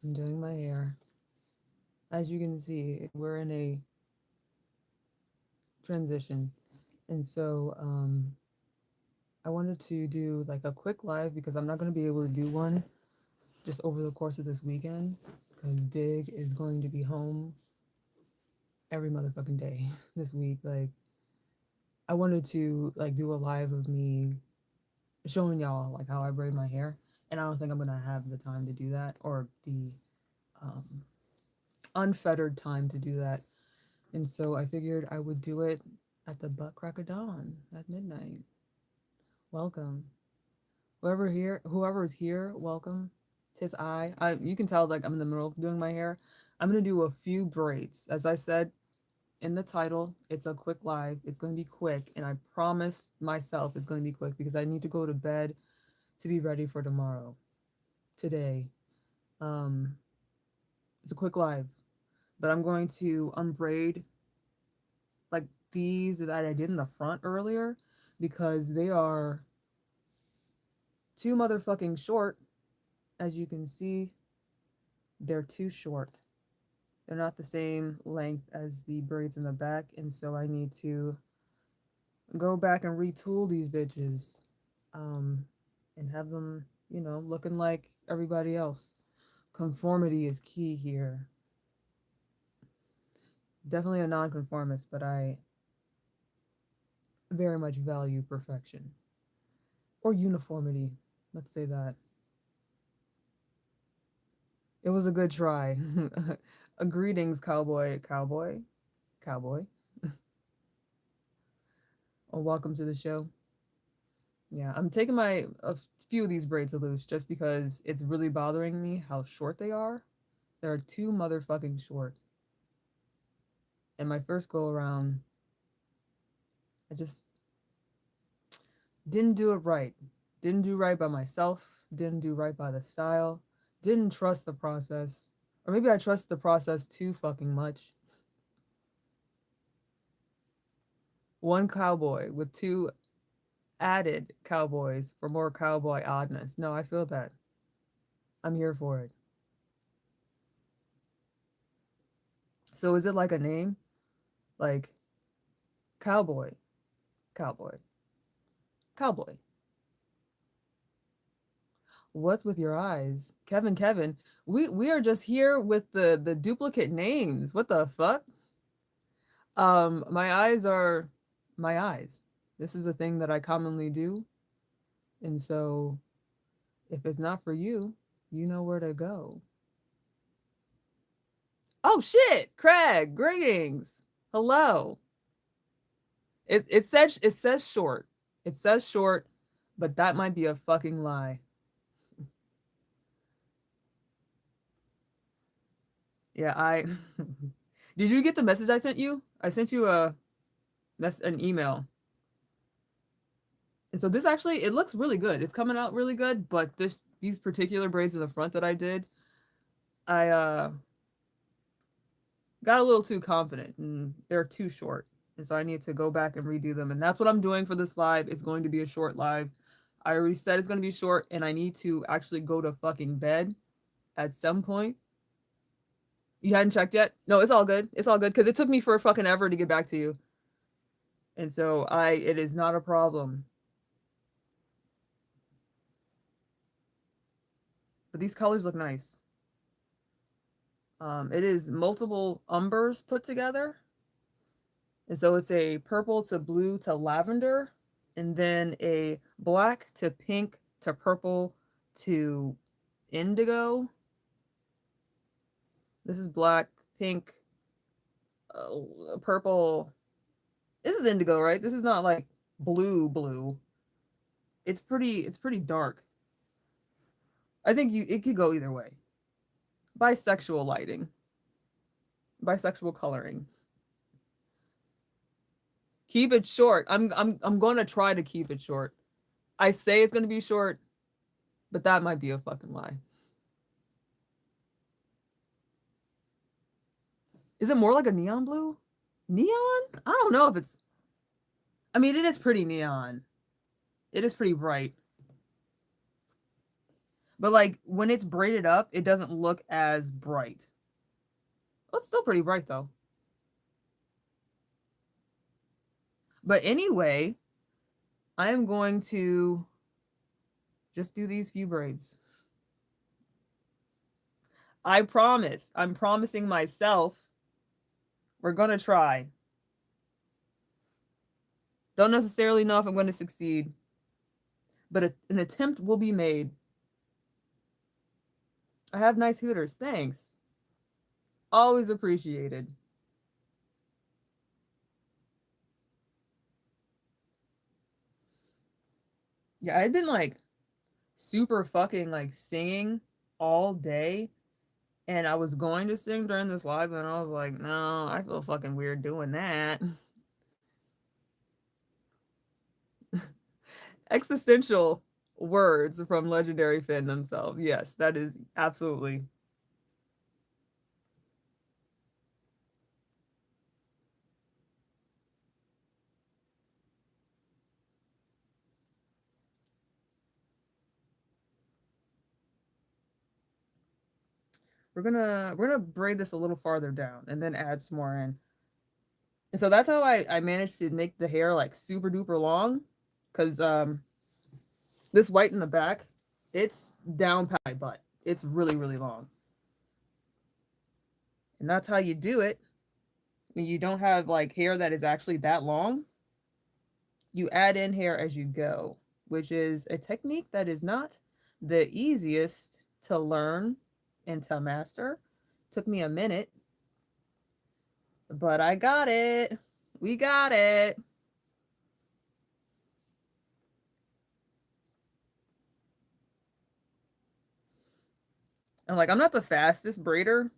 I'm doing my hair. As you can see, we're in a transition. And so I wanted to do like a quick live because I'm not going to be able to do one just over the course of this weekend because Dig is going to be home every motherfucking day this week. Like I wanted to like do a live of me showing y'all like how I braid my hair, and I don't think I'm gonna have the time to do that or the um, unfettered time to do that. And so I figured I would do it at the butt crack of dawn at midnight. Welcome, whoever is here. Welcome. Tis I. You can tell like I'm in the middle of doing my hair. I'm gonna do a few braids. As I said in the title, it's a quick live. It's gonna be quick, and I promise myself it's gonna be quick because I need to go to bed to be ready for tomorrow. Today. Um, it's a quick live, but I'm going to unbraid like these that I did in the front earlier because they are too motherfucking short. As you can see, they're too short. They're not the same length as the braids in the back, and so I need to go back and retool these bitches um, and have them, looking like everybody else. Conformity is key here. Definitely a nonconformist, but I very much value perfection or uniformity. Let's say that. It was a good try. A greetings, cowboy, cowboy, cowboy. Or welcome to the show. Yeah, I'm taking a few of these braids loose just because it's really bothering me how short they are. They're too motherfucking short. And my first go around, I just didn't do it right. Didn't do right by myself. Didn't do right by the style. Didn't trust the process. Or maybe I trust the process too fucking much. One cowboy with two added cowboys for more cowboy oddness. No, I feel that. I'm here for it. So is it like a name? Like cowboy, cowboy, cowboy. What's with your eyes? Kevin, we are just here with the duplicate names. What the fuck? My eyes are my eyes. This is a thing that I commonly do. And so if it's not for you, you know where to go. Oh shit, Craig, greetings. Hello. It says short. It says short, but that might be a fucking lie. Yeah, I did you get the message I sent you? I sent you an email. And so this actually it looks really good. It's coming out really good, but these particular braids in the front that I did, I got a little too confident and they're too short. And so I need to go back and redo them. And that's what I'm doing for this live. It's going to be a short live. I already said it's going to be short and I need to actually go to fucking bed at some point. You hadn't checked yet? No, it's all good. It's all good because it took me for fucking ever to get back to you. And so it is not a problem. But these colors look nice. It is multiple umbers put together. And so it's a purple to blue to lavender, and then a black to pink to purple to indigo. This is black, pink, purple. This is indigo, right? This is not like blue. It's pretty dark. I think it could go either way. Bisexual lighting, bisexual coloring. Keep it short. I'm going to try to keep it short. I say it's going to be short, but that might be a fucking lie. Is it more like a neon blue? Neon? I don't know if it's. I mean, it is pretty neon. It is pretty bright. But like when it's braided up, it doesn't look as bright. Well, it's still pretty bright though. But anyway, I am going to just do these few braids. I promise. I'm promising myself we're going to try. Don't necessarily know if I'm going to succeed, but an attempt will be made. I have nice hooters. Thanks. Always appreciated. Yeah, I'd been like super fucking like singing all day, and I was going to sing during this live, and I was like, no, I feel fucking weird doing that. Existential words from Legendary Finn themselves. Yes, that is absolutely. We're gonna braid this a little farther down and then add some more in. And so that's how I managed to make the hair like super duper long, because this white in the back, it's down past my butt. It's really really long, and that's how you do it when you don't have like hair that is actually that long. You add in hair as you go, which is a technique that is not the easiest to learn and to master. Took me a minute, but I got it. We got it. And like I'm not the fastest braider.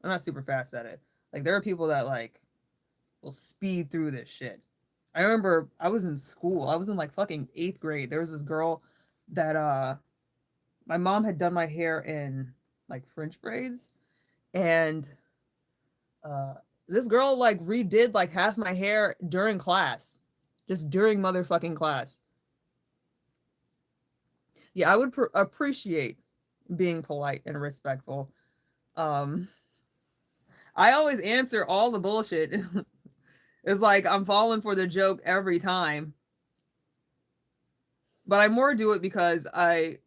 I'm not super fast at it. Like there are people that like will speed through this shit. I remember I was in school. I was in like fucking 8th grade. There was this girl that my mom had done my hair in like French braids, and uh this girl like redid like half my hair during class. Just during motherfucking class. Yeah, I would appreciate being polite and respectful. Um I always answer all the bullshit. It's like I'm falling for the joke every time. But I more do it because I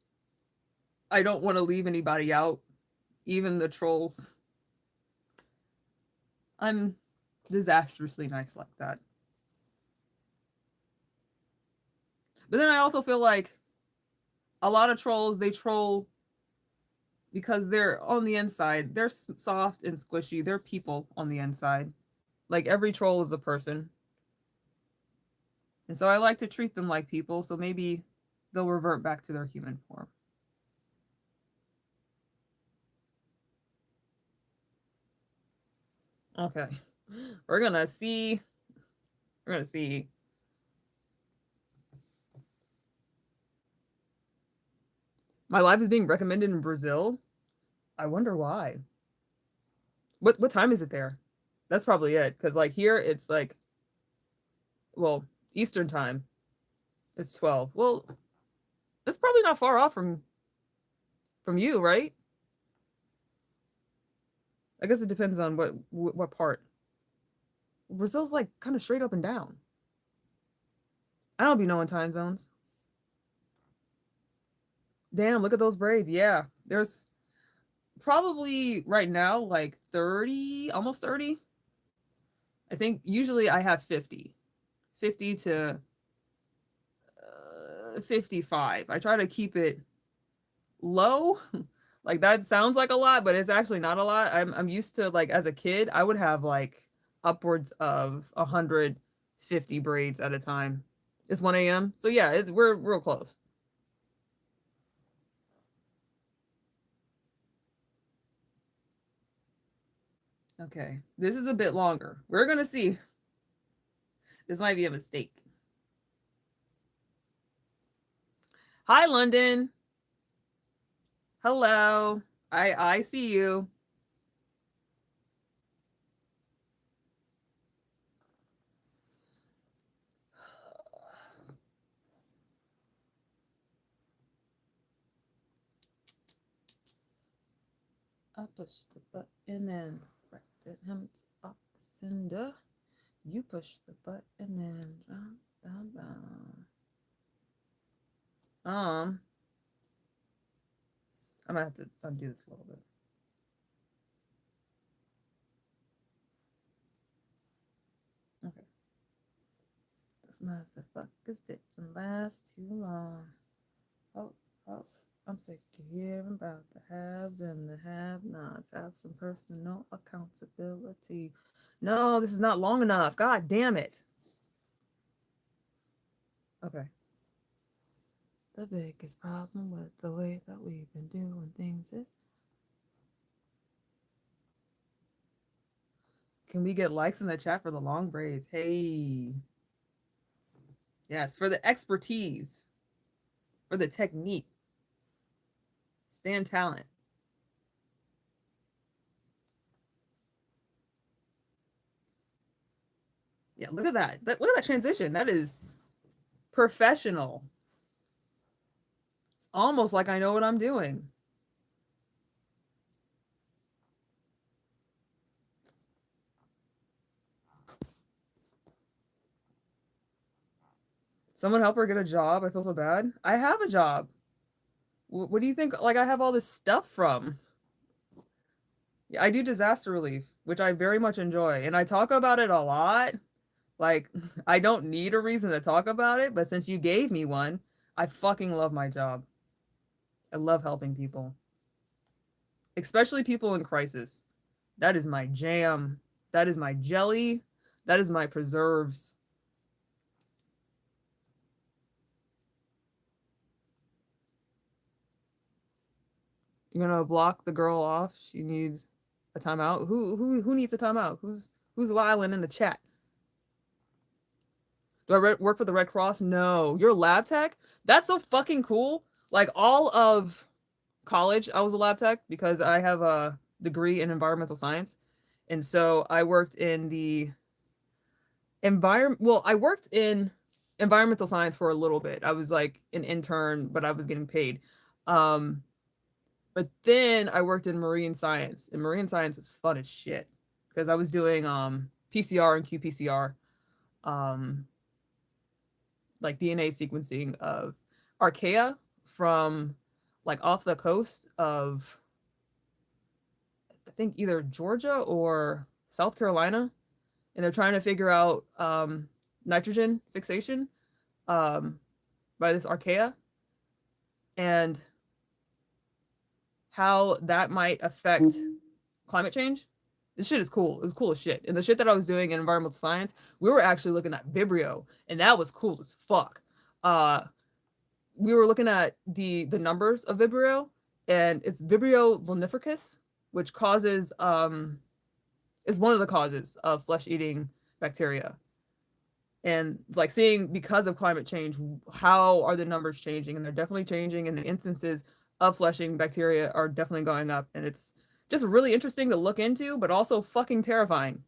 don't want to leave anybody out, even the trolls. I'm disastrously nice like that. But then I also feel like a lot of trolls, they troll because they're on the inside. They're soft and squishy. They're people on the inside. Like every troll is a person. And so I like to treat them like people, so maybe they'll revert back to their human form. Okay. We're gonna see. We're gonna see. My life is being recommended in Brazil. I wonder why. What time is it there? That's probably it. Cause like here it's like, well, Eastern time. It's 12. Well, it's probably not far off from you, right? I guess it depends on what part. Brazil's like kind of straight up and down. I don't be knowing time zones. Damn, look at those braids. Yeah, there's probably right now like 30, almost 30. I think usually I have 50, 50 to 55. I try to keep it low. Like that sounds like a lot, but it's actually not a lot. I'm used to like as a kid, I would have like upwards of 150 braids at a time. It's 1 a.m. So yeah, we're real close. Okay. This is a bit longer. We're gonna see. This might be a mistake. Hi, London. Hello. I see you. I push the button and directed him to cinder. You push the button and down, down. I'm gonna have to undo this a little bit. Okay. This motherfuckers didn't last too long. Oh, oh. I'm sick of hearing about the haves and the have-nots. Have some personal accountability. No, this is not long enough. God damn it. Okay. The biggest problem with the way that we've been doing things is, can we get likes in the chat for the long braids? Hey. Yes, for the expertise, for the technique. Stand talent. Yeah, look at that. Look at that transition. That is professional. It's almost like I know what I'm doing. Someone help her get a job. I feel so bad. I have a job. What do you think? Like, I have all this stuff from. Yeah, I do disaster relief, which I very much enjoy, and I talk about it a lot. Like, I don't need a reason to talk about it, but since you gave me one, I fucking love my job. I love helping people, especially people in crisis. That is my jam. That is my jelly. That is my preserves. You're gonna block the girl off. She needs a timeout. Who needs a timeout? Who's wilding in the chat? Do I work for the Red Cross? No. You're a lab tech? That's so fucking cool. Like, all of college, I was a lab tech because I have a degree in environmental science. And so I worked in the I worked in environmental science for a little bit. I was like an intern, but I was getting paid. Um, but then I worked in marine science, and marine science was fun as shit because I was doing PCR and qPCR, um, like DNA sequencing of archaea from like off the coast of, I think, either Georgia or South Carolina, and they're trying to figure out nitrogen fixation um, by this archaea and how that might affect climate change. This shit is cool. It was cool as shit. And the shit that I was doing in environmental science, we were actually looking at Vibrio, and that was cool as fuck. We were looking at the numbers of Vibrio, and it's Vibrio vulnificus, which causes is one of the causes of flesh-eating bacteria. And like seeing, because of climate change, how are the numbers changing? And they're definitely changing, and the instances of flesh-eating bacteria are definitely going up. And it's just really interesting to look into, but also fucking terrifying.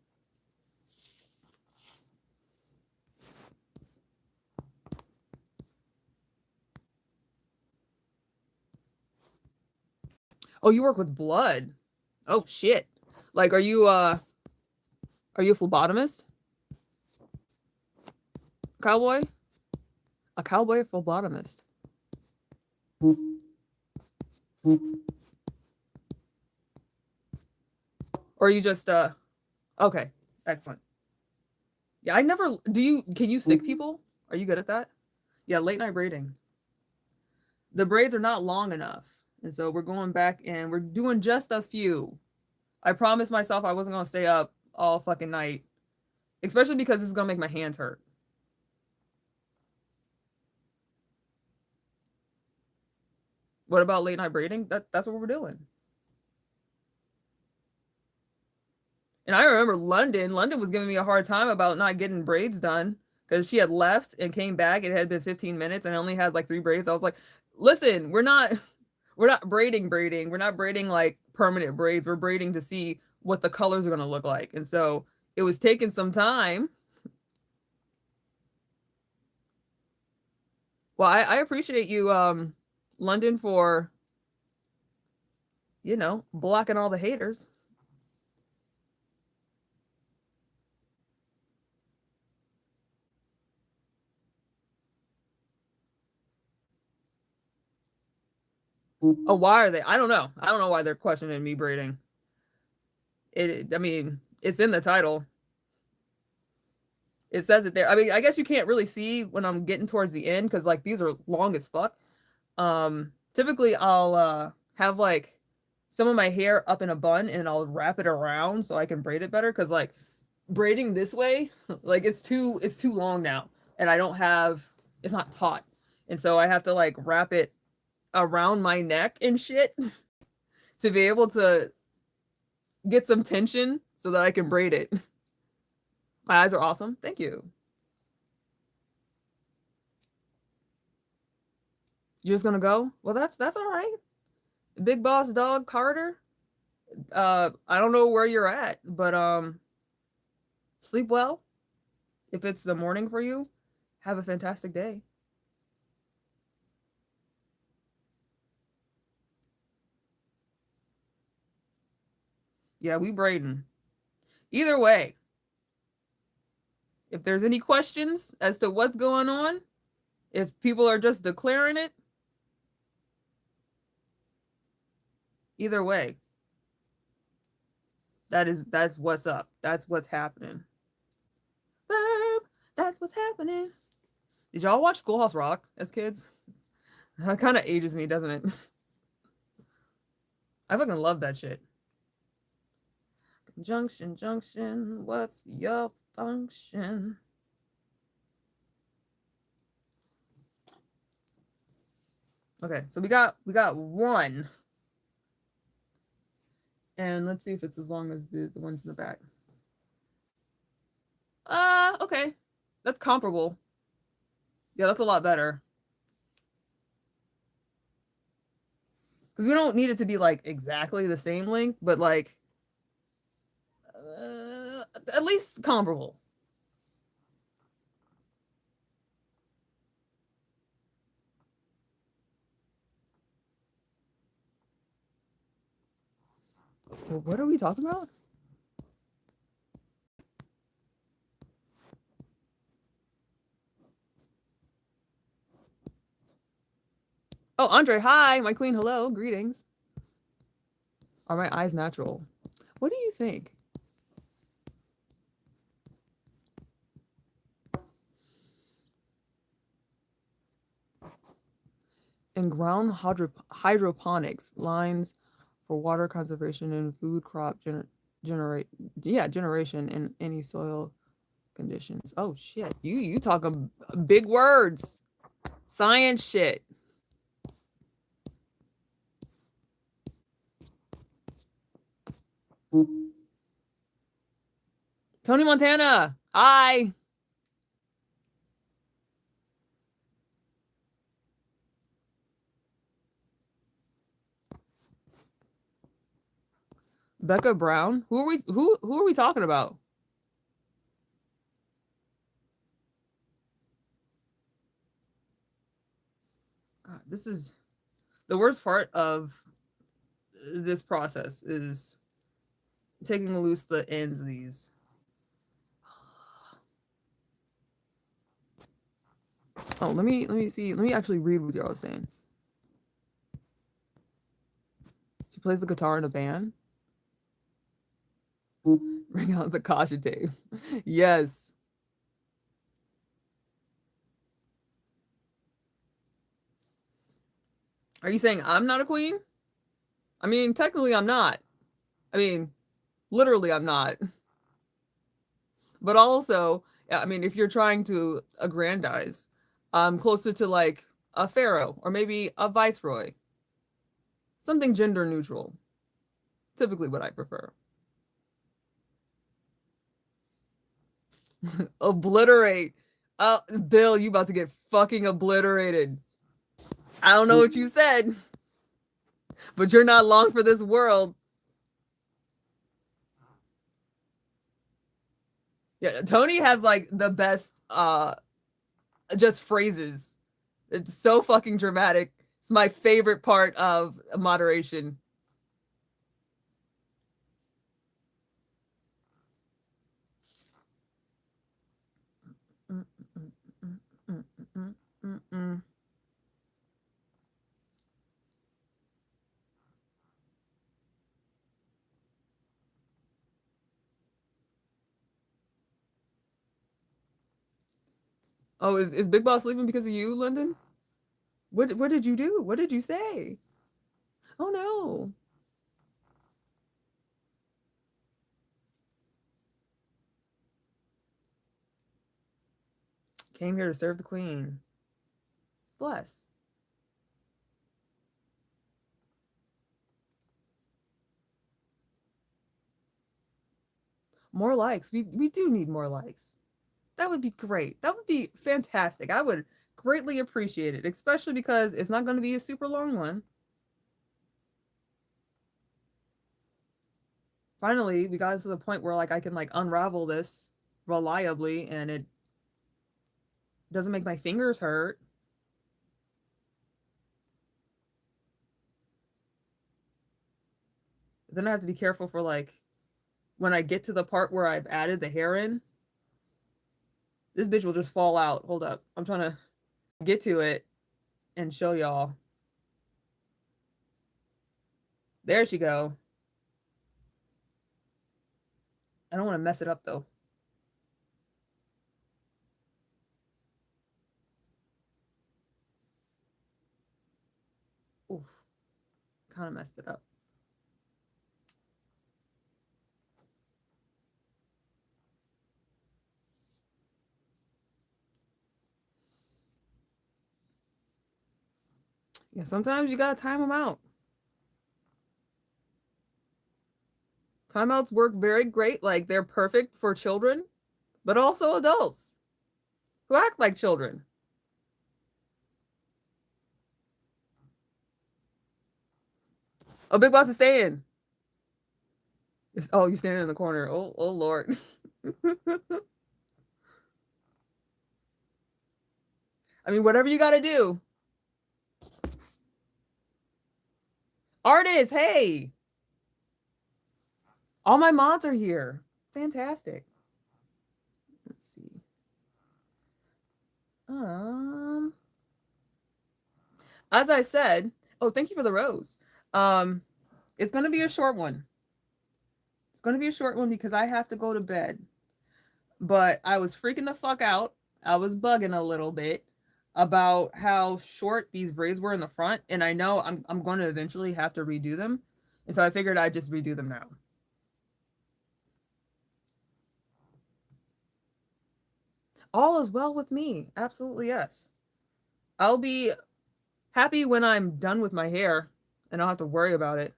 Oh, you work with blood. Oh shit. Like, are you a phlebotomist? Cowboy? A cowboy phlebotomist. Or are you just okay. Excellent. Yeah, I never can you sick people? Are you good at that? Yeah, late night braiding. The braids are not long enough. And so we're going back and we're doing just a few. I promised myself I wasn't gonna stay up all fucking night. Especially because this is gonna make my hands hurt. What about late night braiding? That's what we're doing. And I remember London. London was giving me a hard time about not getting braids done because she had left and came back. It had been 15 minutes and I only had like 3 braids. I was like, listen, we're not braiding. We're not braiding like permanent braids. We're braiding to see what the colors are gonna look like. And so it was taking some time. Well, I appreciate you, London, for you know, blocking all the haters. Oh, why are they? I don't know. I don't know why they're questioning me braiding. I mean, it's in the title. It says it there. I mean, I guess you can't really see when I'm getting towards the end because like these are long as fuck. Typically I'll have like some of my hair up in a bun and I'll wrap it around so I can braid it better because like braiding this way, like it's too long now and I don't have it's not taut. And so I have to like wrap it around my neck and shit to be able to get some tension so that I can braid it. My eyes are awesome. Thank you. You're just gonna go? Well, that's all right. Big boss dog Carter. I don't know where you're at, but sleep well. If it's the morning for you, have a fantastic day. Yeah, we braiding. Either way, if there's any questions as to what's going on, if people are just declaring it, either way, that's what's up. That's what's happening. That's what's happening. Did y'all watch Schoolhouse Rock as kids? That kind of ages me, doesn't it? I fucking love that shit. Junction, junction, what's your function? Okay, so we got one. And let's see if it's as long as the ones in the back. Okay. That's comparable. Yeah, that's a lot better. Because we don't need it to be like exactly the same length, but like at least comparable. Well, what are we talking about? Oh, Andre, hi, my queen, hello, greetings. Are my eyes natural? What do you think? In ground hydroponics, lines for water conservation and food crop generation in any soil conditions. Oh shit, you talking big words, science shit. Tony Montana, hi. Becca Brown. Who are we talking about? God, this is the worst part of this process is taking loose the ends of these. Oh, let me see. Let me actually read what y'all was saying. She plays the guitar in a band. Bring out the caution tape. Yes. Are you saying I'm not a queen? I mean, technically I'm not. I mean, literally I'm not. But also, I mean, if you're trying to aggrandize, I'm closer to like a pharaoh or maybe a viceroy. Something gender neutral. Typically what I prefer. Obliterate. Bill, you about to get fucking obliterated. I don't know what you said, but you're not long for this world. Yeah, Tony has like the best just phrases. It's so fucking dramatic. It's my favorite part of moderation. Oh, is Big Boss leaving because of you, London? What did you do? What did you say? Oh no. Came here to serve the queen. Bless. More likes. We do need more likes. That would be great. That would be fantastic. I would greatly appreciate it, especially because it's not going to be a super long one. Finally, we got to the point where like I can like unravel this reliably and it doesn't make my fingers hurt. Then I have to be careful for like when I get to the part where I've added the hair in. This bitch will just fall out. Hold up. I'm trying to get to it and show y'all. There she go. I don't want to mess it up though. Oof. Kind of messed it up. Yeah, sometimes you gotta time them out. Timeouts work very great. Like they're perfect for children, but also adults who act like children. Oh, Big Boss is staying. Oh, you're standing in the corner. Oh Lord. I mean, whatever you gotta do. Artist, hey. All my mods are here. Fantastic. Let's see. Um, as I said, oh, thank you for the rose. Um, it's gonna be a short one. It's gonna be a short one because I have to go to bed. But I was freaking the fuck out. I was bugging a little bit about how short these braids were in the front, and I know I'm going to eventually have to redo them, and so I figured I'd just redo them now. All is well with me. Absolutely yes. I'll be happy when I'm done with my hair and I don't have to worry about it.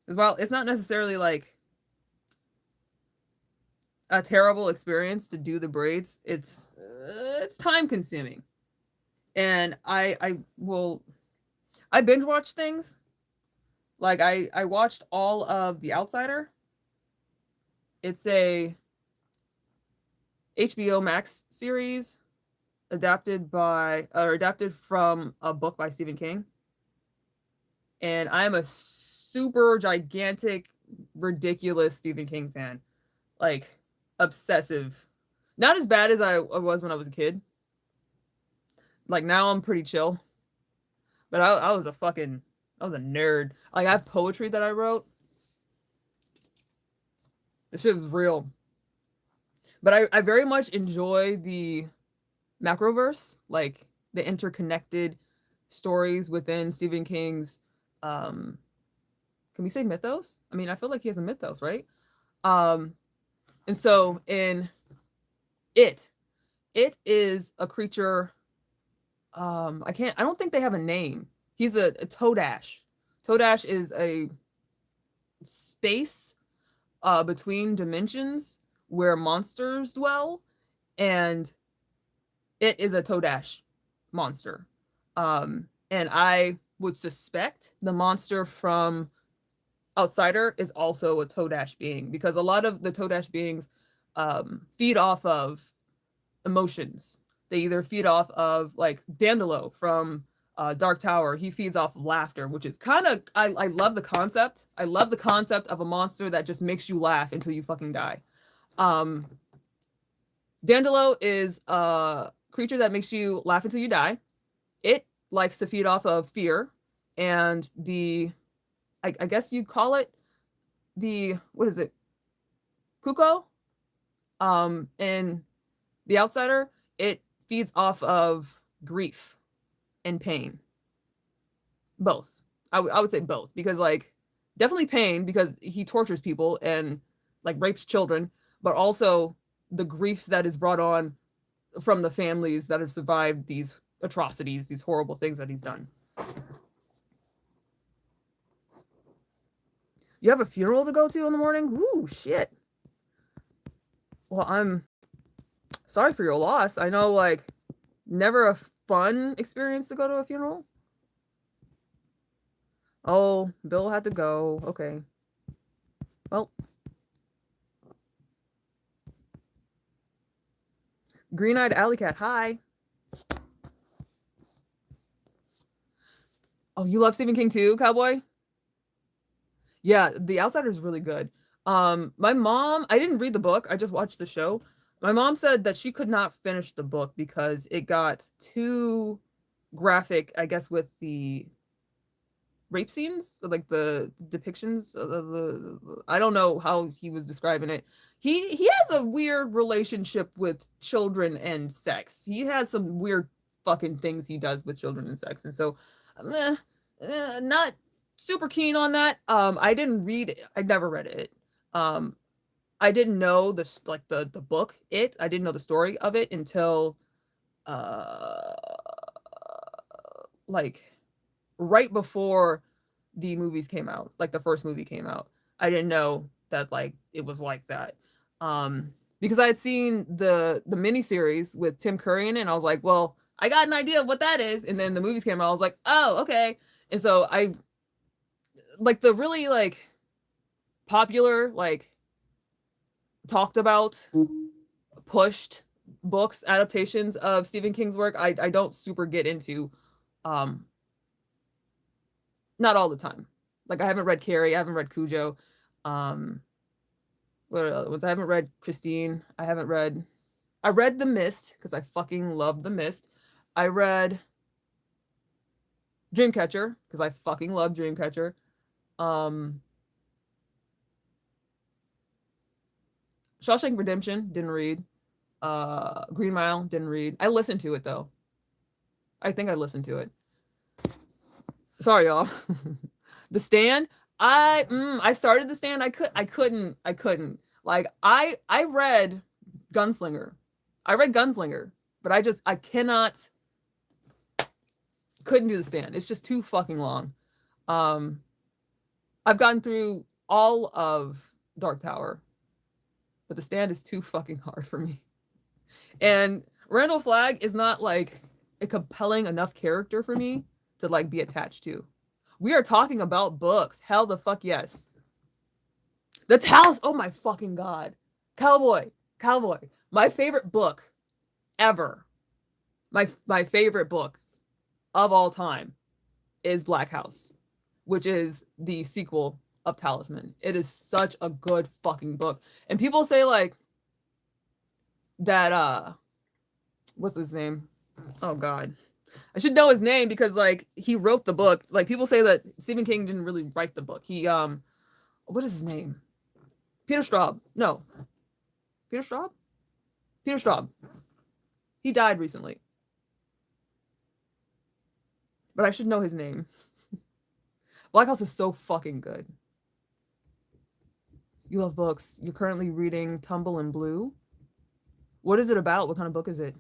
As well, it's not necessarily like a terrible experience to do the braids. It's time consuming. And I binge watch things. Like I watched all of The Outsider. It's a HBO Max series adapted from a book by Stephen King. And I am a super gigantic, ridiculous Stephen King fan. Like obsessive. Not as bad as I was when I was a kid. Like now I'm pretty chill. But I was I was a nerd. Like I have poetry that I wrote. This shit was real. But I very much enjoy the macroverse, like the interconnected stories within Stephen King's can we say mythos? I mean, I feel like he has a mythos, right? Um and so in it it is a creature I don't think they have a name. He's a Toadash. Toadash is a space between dimensions where monsters dwell, and it is a Toadash monster. And I would suspect the monster from Outsider is also a Toadash being because a lot of the Toadash beings feed off of emotions. They either feed off of like Dandelo from Dark Tower. He feeds off of laughter, which is kind of I love the concept. I love the concept of a monster that just makes you laugh until you fucking die. Um, Dandelo is a creature that makes you laugh until you die. It likes to feed off of fear and I guess you'd call it the what is it? Kuko? In The Outsider, it feeds off of grief and pain. Both. I would say both because like definitely pain because he tortures people and like rapes children, but also the grief that is brought on from the families that have survived these atrocities, these horrible things that he's done. You have a funeral to go to in the morning? Woo, shit. Well, I'm sorry for your loss. I know, like, never a fun experience to go to a funeral. Oh, Bill had to go. Okay. Well, Green-eyed alley cat. Hi. Oh, you love Stephen King too, Cowboy? Yeah, The Outsider is really good. My mom, I didn't read the book. I just watched the show. My mom said that she could not finish the book because it got too graphic, I guess, with the rape scenes, like the depictions of the I don't know how he was describing it. He has a weird relationship with children and sex. He has some weird fucking things he does with children and sex, and so not super keen on that. I didn't read it. I never read it. Um, I didn't know this like the book. I didn't know the story of it until uh like right before the movies came out, like the first movie came out. I didn't know that like it was like that. Because I had seen the miniseries with Tim Curry in it, and I was like, well, I got an idea of what that is. And then the movies came out, I was like, oh, okay. And so I like the really like popular, like talked about, pushed books, adaptations of Stephen King's work, I don't super get into. Um, Not all the time. Like I haven't read Carrie, I haven't read Cujo. Um, what other ones? I haven't read Christine. I read The Mist because I fucking love The Mist. I read Dreamcatcher because I fucking love Dreamcatcher. Um, Shawshank Redemption didn't read. Green Mile didn't read. I listened to it though. I think I listened to it. Sorry, y'all. The Stand. I started The Stand. I couldn't. Like I read Gunslinger. I read Gunslinger, but I cannot couldn't do The Stand. It's just too fucking long. Um I've gotten through all of Dark Tower, but The Stand is too fucking hard for me. And Randall Flagg is not like a compelling enough character for me to like be attached to. We are talking about books. Hell the fuck yes. The Talos. Oh my fucking god. Cowboy. My favorite book ever. My favorite book of all time is Black House, which is the sequel of Talisman. It is such a good fucking book. And people say like that what's his name? Oh god. I should know his name because like he wrote the book. Like people say that Stephen King didn't really write the book. He what is his name? Peter Straub. No. Peter Straub? Peter Straub. He died recently. But I should know his name. Black House is so fucking good. You love books. You're currently reading Tumble and Blue. What is it about? What kind of book is it?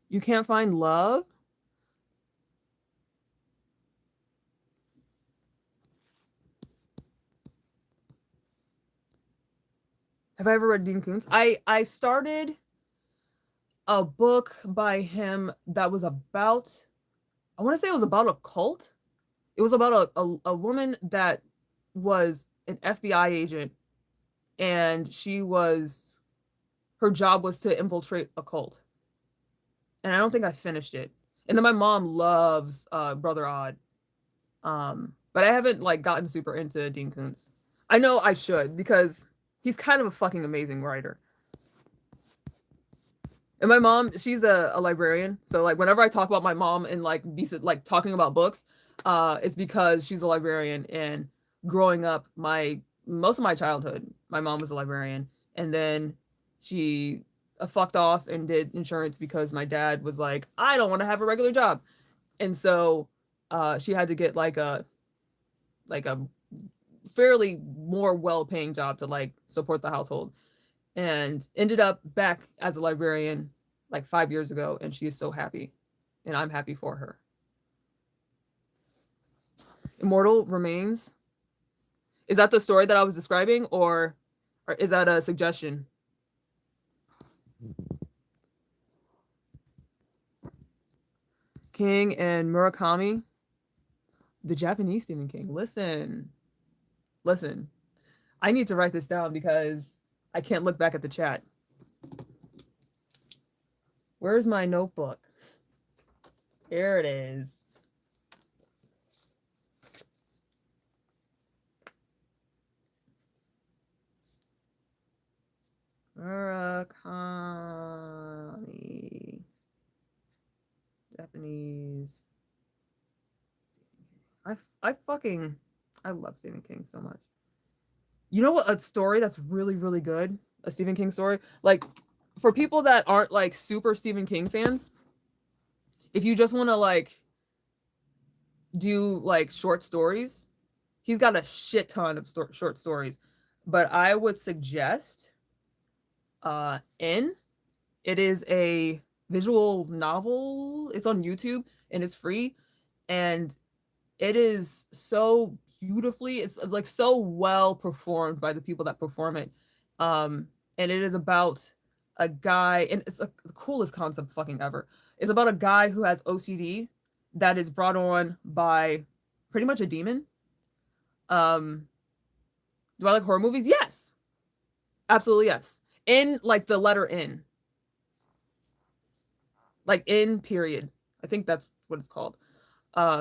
You can't find love? Have I ever read Dean Koontz? I started a book by him that was about, I want to say it was about a cult. It was about a woman that was an FBI agent, and her job was to infiltrate a cult. And I don't think I finished it. And then my mom loves Brother Odd. But I haven't like gotten super into Dean Koontz. I know I should because he's kind of a fucking amazing writer. And my mom, she's a librarian. So like whenever I talk about my mom and like be like talking about books, it's because she's a librarian and growing up, my most of my childhood, my mom was a librarian, and then she fucked off and did insurance because my dad was like, I don't want to have a regular job, and so she had to get like a fairly more well-paying job to like support the household, and ended up back as a librarian like 5 years ago, and she is so happy, and I'm happy for her. Immortal Remains. Is that the story that I was describing, or is that a suggestion? King and Murakami, the Japanese Stephen King. Listen, listen. I need to write this down because I can't look back at the chat. Where's my notebook? Here it is. Murakami. Japanese. I fucking I love Stephen King so much. You know what, a story that's really really good, a Stephen King story, like for people that aren't like super Stephen King fans, if you just want to like do like short stories, he's got a shit ton of short stories, but I would suggest N. It is a visual novel. It's on YouTube and it's free, and it is so beautifully, it's like so well performed by the people that perform it. And it is about a guy, and it's the coolest concept fucking ever. It's about a guy who has OCD that is brought on by pretty much a demon. um do I like horror movies? Yes, absolutely yes. In like the letter N, like in period, I think that's what it's called.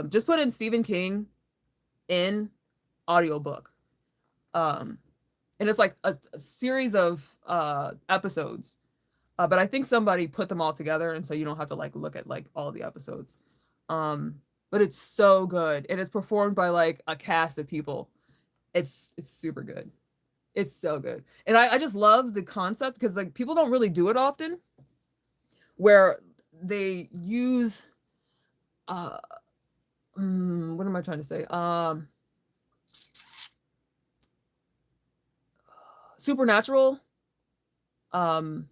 Just put in Stephen King in audiobook. And it's like a series of episodes, but I think somebody put them all together, and so you don't have to like look at like all the episodes. um but it's so good, and it's performed by like a cast of people. It's super good. It's so good, and I just love the concept because like people don't really do it often, where they use uh what am I trying to say, supernatural, um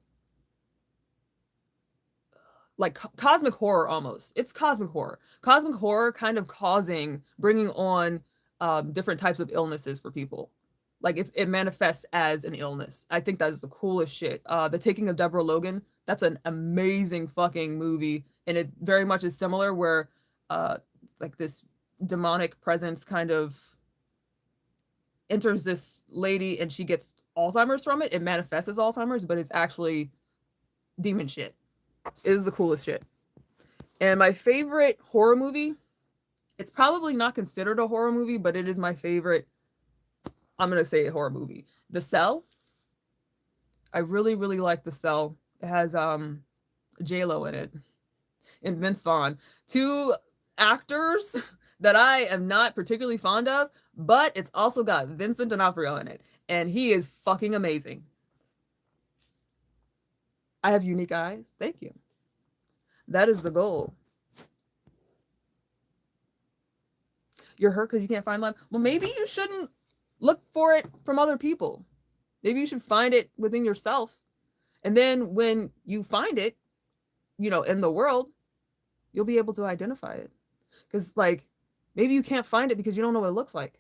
like cosmic horror. Almost, it's cosmic horror kind of causing, bringing on different types of illnesses for people. Like it manifests as an illness. I think that is the coolest shit. The Taking of Deborah Logan, that's an amazing fucking movie, and it very much is similar, where uh like this demonic presence kind of enters this lady, and she gets Alzheimer's from it. It manifests as Alzheimer's, but it's actually demon shit. It is the coolest shit. And my favorite horror movie, it's probably not considered a horror movie, but it is my favorite. I'm going to say a horror movie. The Cell. I really, really like The Cell. It has J-Lo in it and Vince Vaughn. Two actors that I am not particularly fond of, but it's also got Vincent D'Onofrio in it, and he is fucking amazing. I have unique eyes. Thank you. That is the goal. You're hurt because you can't find love. Well, maybe you shouldn't look for it from other people. Maybe you should find it within yourself. And then when you find it, in the world, you'll be able to identify it. Because, like, maybe you can't find it because you don't know what it looks like.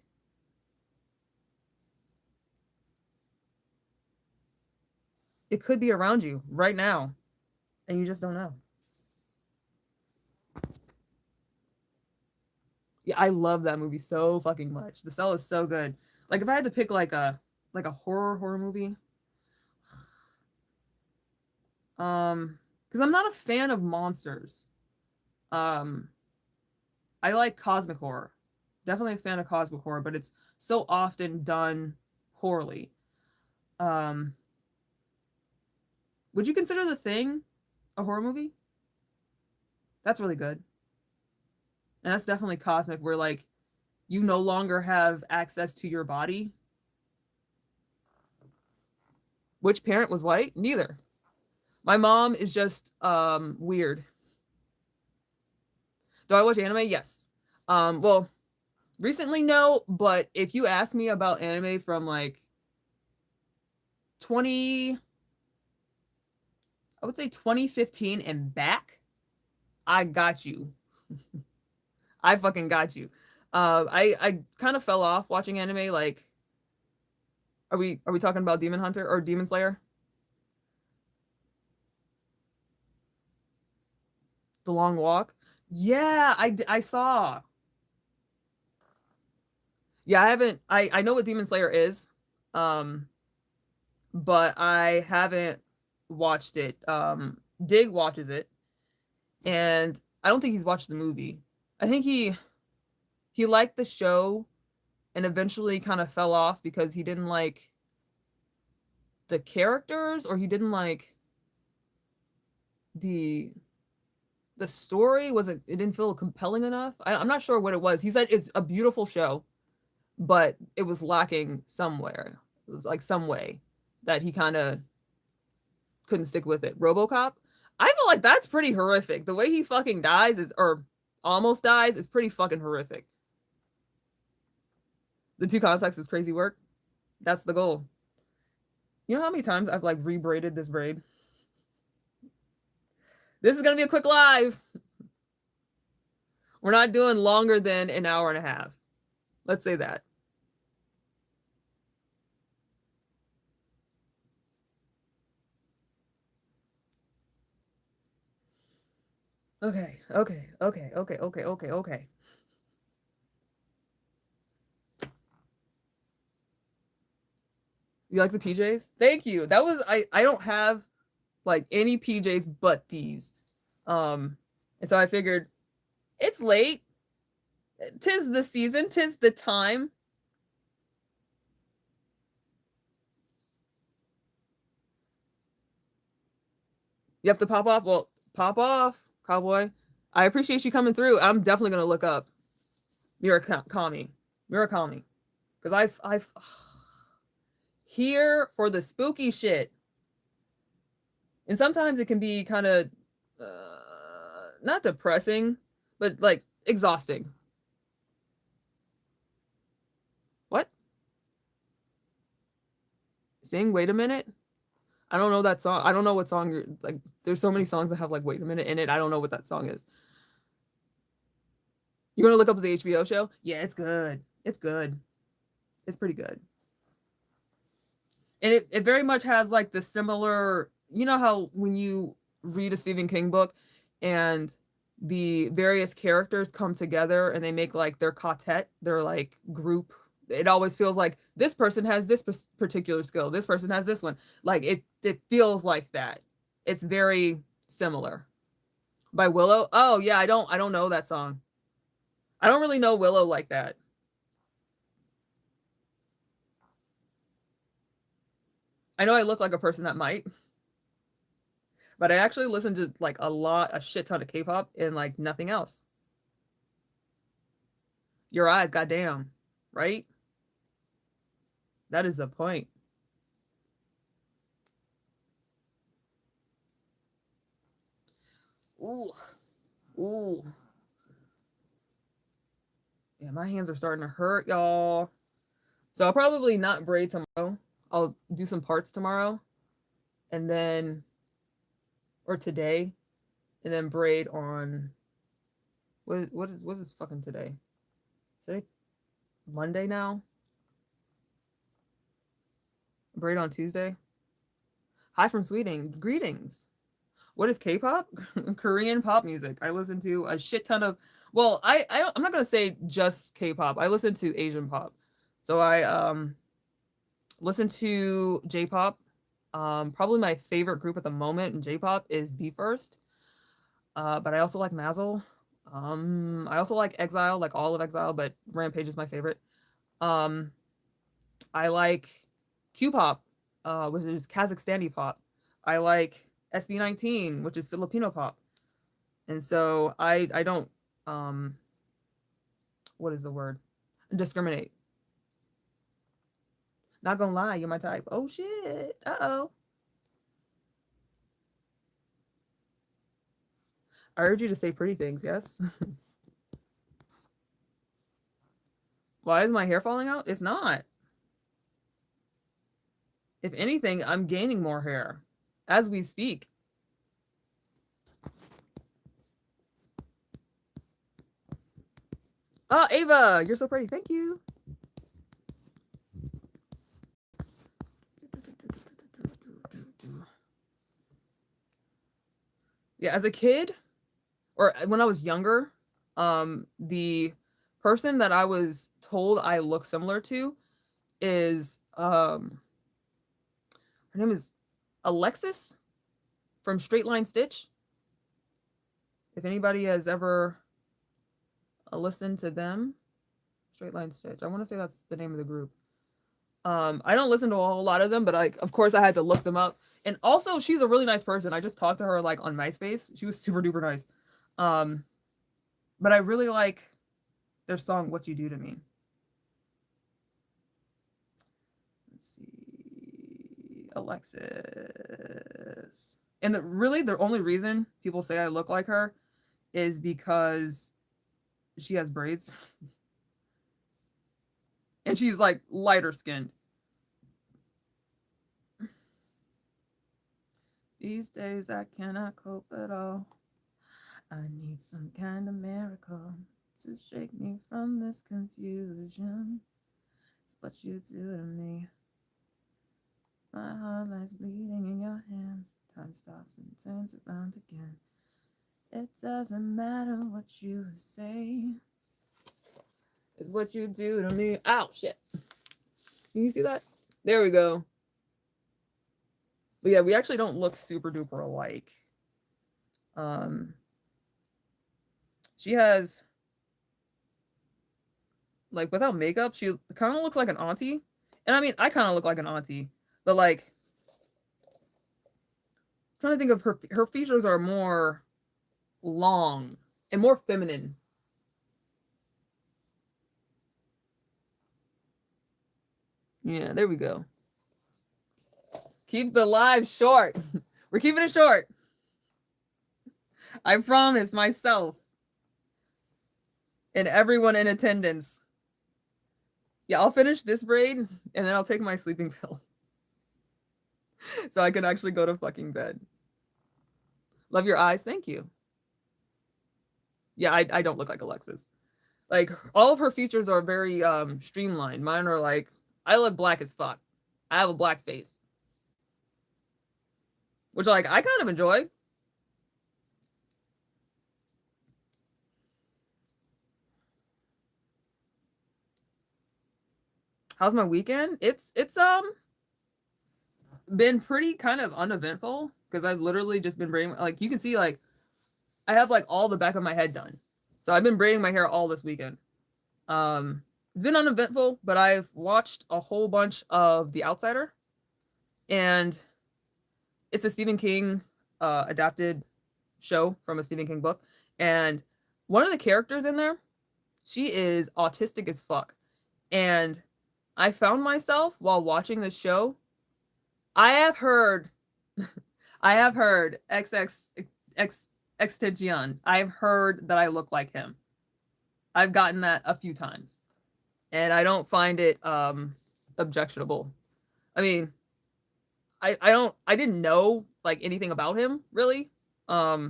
It could be around you right now, and you just don't know. Yeah, I love that movie so fucking much. The Cell is so good. Like, if I had to pick like a horror movie, because I'm not a fan of monsters. Um, I like cosmic horror. Definitely a fan of cosmic horror, but it's so often done poorly. Um, would you consider The Thing a horror movie? That's really good. And that's definitely cosmic, where like you no longer have access to your body. Which parent was white? Neither. My mom is just weird. Do I watch anime? Yes. Well, recently no, but if you ask me about anime from like 20, I would say 2015 and back, I got you. I fucking got you. I kind of fell off watching anime. Like, are we talking about Demon Hunter or Demon Slayer? The Long Walk. Yeah, I saw. Yeah, I haven't. I know what Demon Slayer is, um, but I haven't watched it. Dig watches it, and I don't think he's watched the movie. I think he liked the show and eventually kind of fell off because he didn't like the characters or he didn't like the the story wasn't it didn't feel compelling enough. I'm not sure what it was. He said it's a beautiful show, but it was lacking somewhere. It was like some way that he kind of couldn't stick with it. RoboCop, I feel like that's pretty horrific. The way he fucking dies is or almost dies is pretty fucking horrific. The two contacts is crazy work. That's the goal. You know how many times I've like rebraided this braid? This is gonna be a quick live. We're not doing longer than an hour and a half. Let's say that. Okay. You like the PJs? Thank you. That was I don't have like any PJs but these. And so I figured it's late. Tis the season, tis the time. You have to pop off. Well, pop off, cowboy. I appreciate you coming through. I'm definitely gonna look up Murakami. Murakami. Because I've here for the spooky shit. And sometimes it can be kind of not depressing, but like exhausting. What? Sing Wait a Minute? I don't know that song. I don't know what song you're like. There's so many songs that have like Wait a Minute in it. I don't know what that song is. You're gonna look up the HBO show? Yeah, it's good. It's good. It's pretty good. And it very much has like the similar, you know how when you read a Stephen King book and the various characters come together and they make like their quartet, their like group. It always feels like this person has this particular skill. This person has this one. Like it feels like that. It's very similar. By Willow? Oh yeah, I don't know that song. I don't really know Willow like that. I know I look like a person that might, but I actually listen to like a shit ton of K-pop and like nothing else. Your eyes, goddamn, right? That is the point. Ooh, ooh. Yeah, my hands are starting to hurt, y'all. So I'll probably not braid tomorrow. I'll do some parts tomorrow, and then or today, and then braid on what is fucking today? Today Monday now. Braid on Tuesday. Hi from Sweden. Greetings. What is K-pop? Korean pop music. I listen to a shit ton of. Well, I'm not gonna say just K-pop. I listen to Asian pop. So I listen to J-pop. Probably my favorite group at the moment in J-pop is Be First. But I also like Mazel. I also like Exile, like all of Exile, but Rampage is my favorite. Um, I like Q-pop, which is Kazakhstani pop. I like SB19, which is Filipino pop. And so I don't what is the word? discriminate. Not gonna lie, you're my type. Oh shit. Uh-oh. I urge you to say pretty things, yes? Why is my hair falling out? It's not. If anything, I'm gaining more hair as we speak. Oh, Ava, you're so pretty. Thank you. Yeah, as a kid, or when I was younger, the person that I was told I look similar to is her name is Alexis from Straight Line Stitch. If anybody has ever listened to them, Straight Line Stitch. I want to say that's the name of the group. I don't listen to a whole lot of them, but of course I had to look them up. And also, she's a really nice person. I just talked to her like on MySpace. She was super duper nice. But I really like their song "What You Do to Me." Let's see, Alexis. And really, the only reason people say I look like her is because she has braids, and she's like lighter skinned. These days I cannot cope at all. I need some kind of miracle to shake me from this confusion. It's what you do to me. My heart lies bleeding in your hands. Time stops and turns around again. It doesn't matter what you say. It's what you do to me. Ow, shit. Can you see that? There we go. But yeah, we actually don't look super duper alike. She has, like, without makeup, she kind of looks like an auntie. And I mean, I kind of look like an auntie. But like, I'm trying to think of her features are more long and more feminine. Yeah, there we go. Keep the live short. We're keeping it short. I promise myself and everyone in attendance. Yeah, I'll finish this braid and then I'll take my sleeping pill. So I can actually go to fucking bed. Love your eyes. Thank you. Yeah, I don't look like Alexis. Like, all of her features are very streamlined. Mine are like, I look black as fuck. I have a black face. Which, like, I kind of enjoy. How's my weekend? It's been pretty kind of uneventful because I've literally just been braiding. Like, you can see, like, I have like all the back of my head done. So I've been braiding my hair all this weekend. It's been uneventful, but I've watched a whole bunch of The Outsider, and it's a Stephen King adapted show from a Stephen King book. And one of the characters in there, she is autistic as fuck. And I found myself while watching the show, I have heard XX Extension. I've heard that I look like him. I've gotten that a few times. And I don't find it objectionable. I mean, I didn't know like anything about him really. I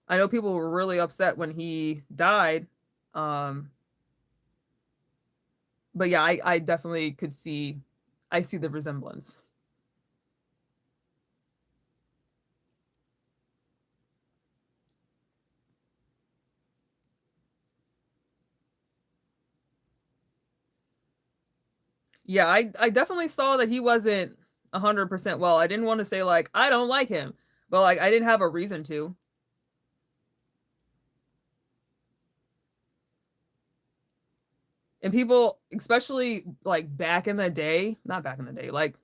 know people were really upset when he died. But yeah, I definitely could see, I see the resemblance. Yeah, I definitely saw that he wasn't 100% well. I didn't want to say like I don't like him, but like I didn't have a reason to. And people, especially like back in the day, not back in the day, like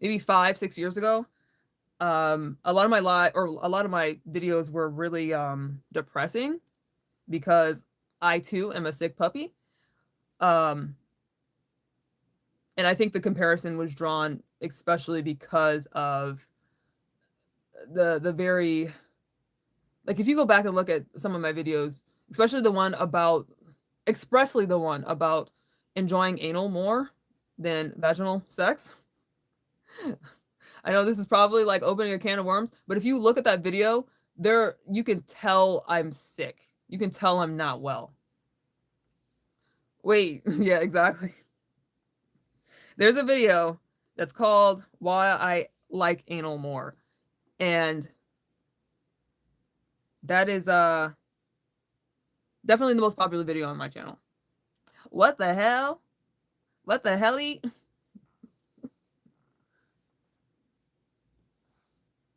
maybe 5, 6 years ago, a lot of my a lot of my videos were really depressing because I too am a sick puppy. And I think the comparison was drawn especially because of the very, like, if you go back and look at some of my videos, especially expressly the one about enjoying anal more than vaginal sex. I know this is probably like opening a can of worms, but if you look at that video, you can tell I'm sick. You can tell I'm not well. Wait, yeah, exactly. There's a video that's called Why I Like Anal More. And that is definitely the most popular video on my channel. What the hell? What the helly?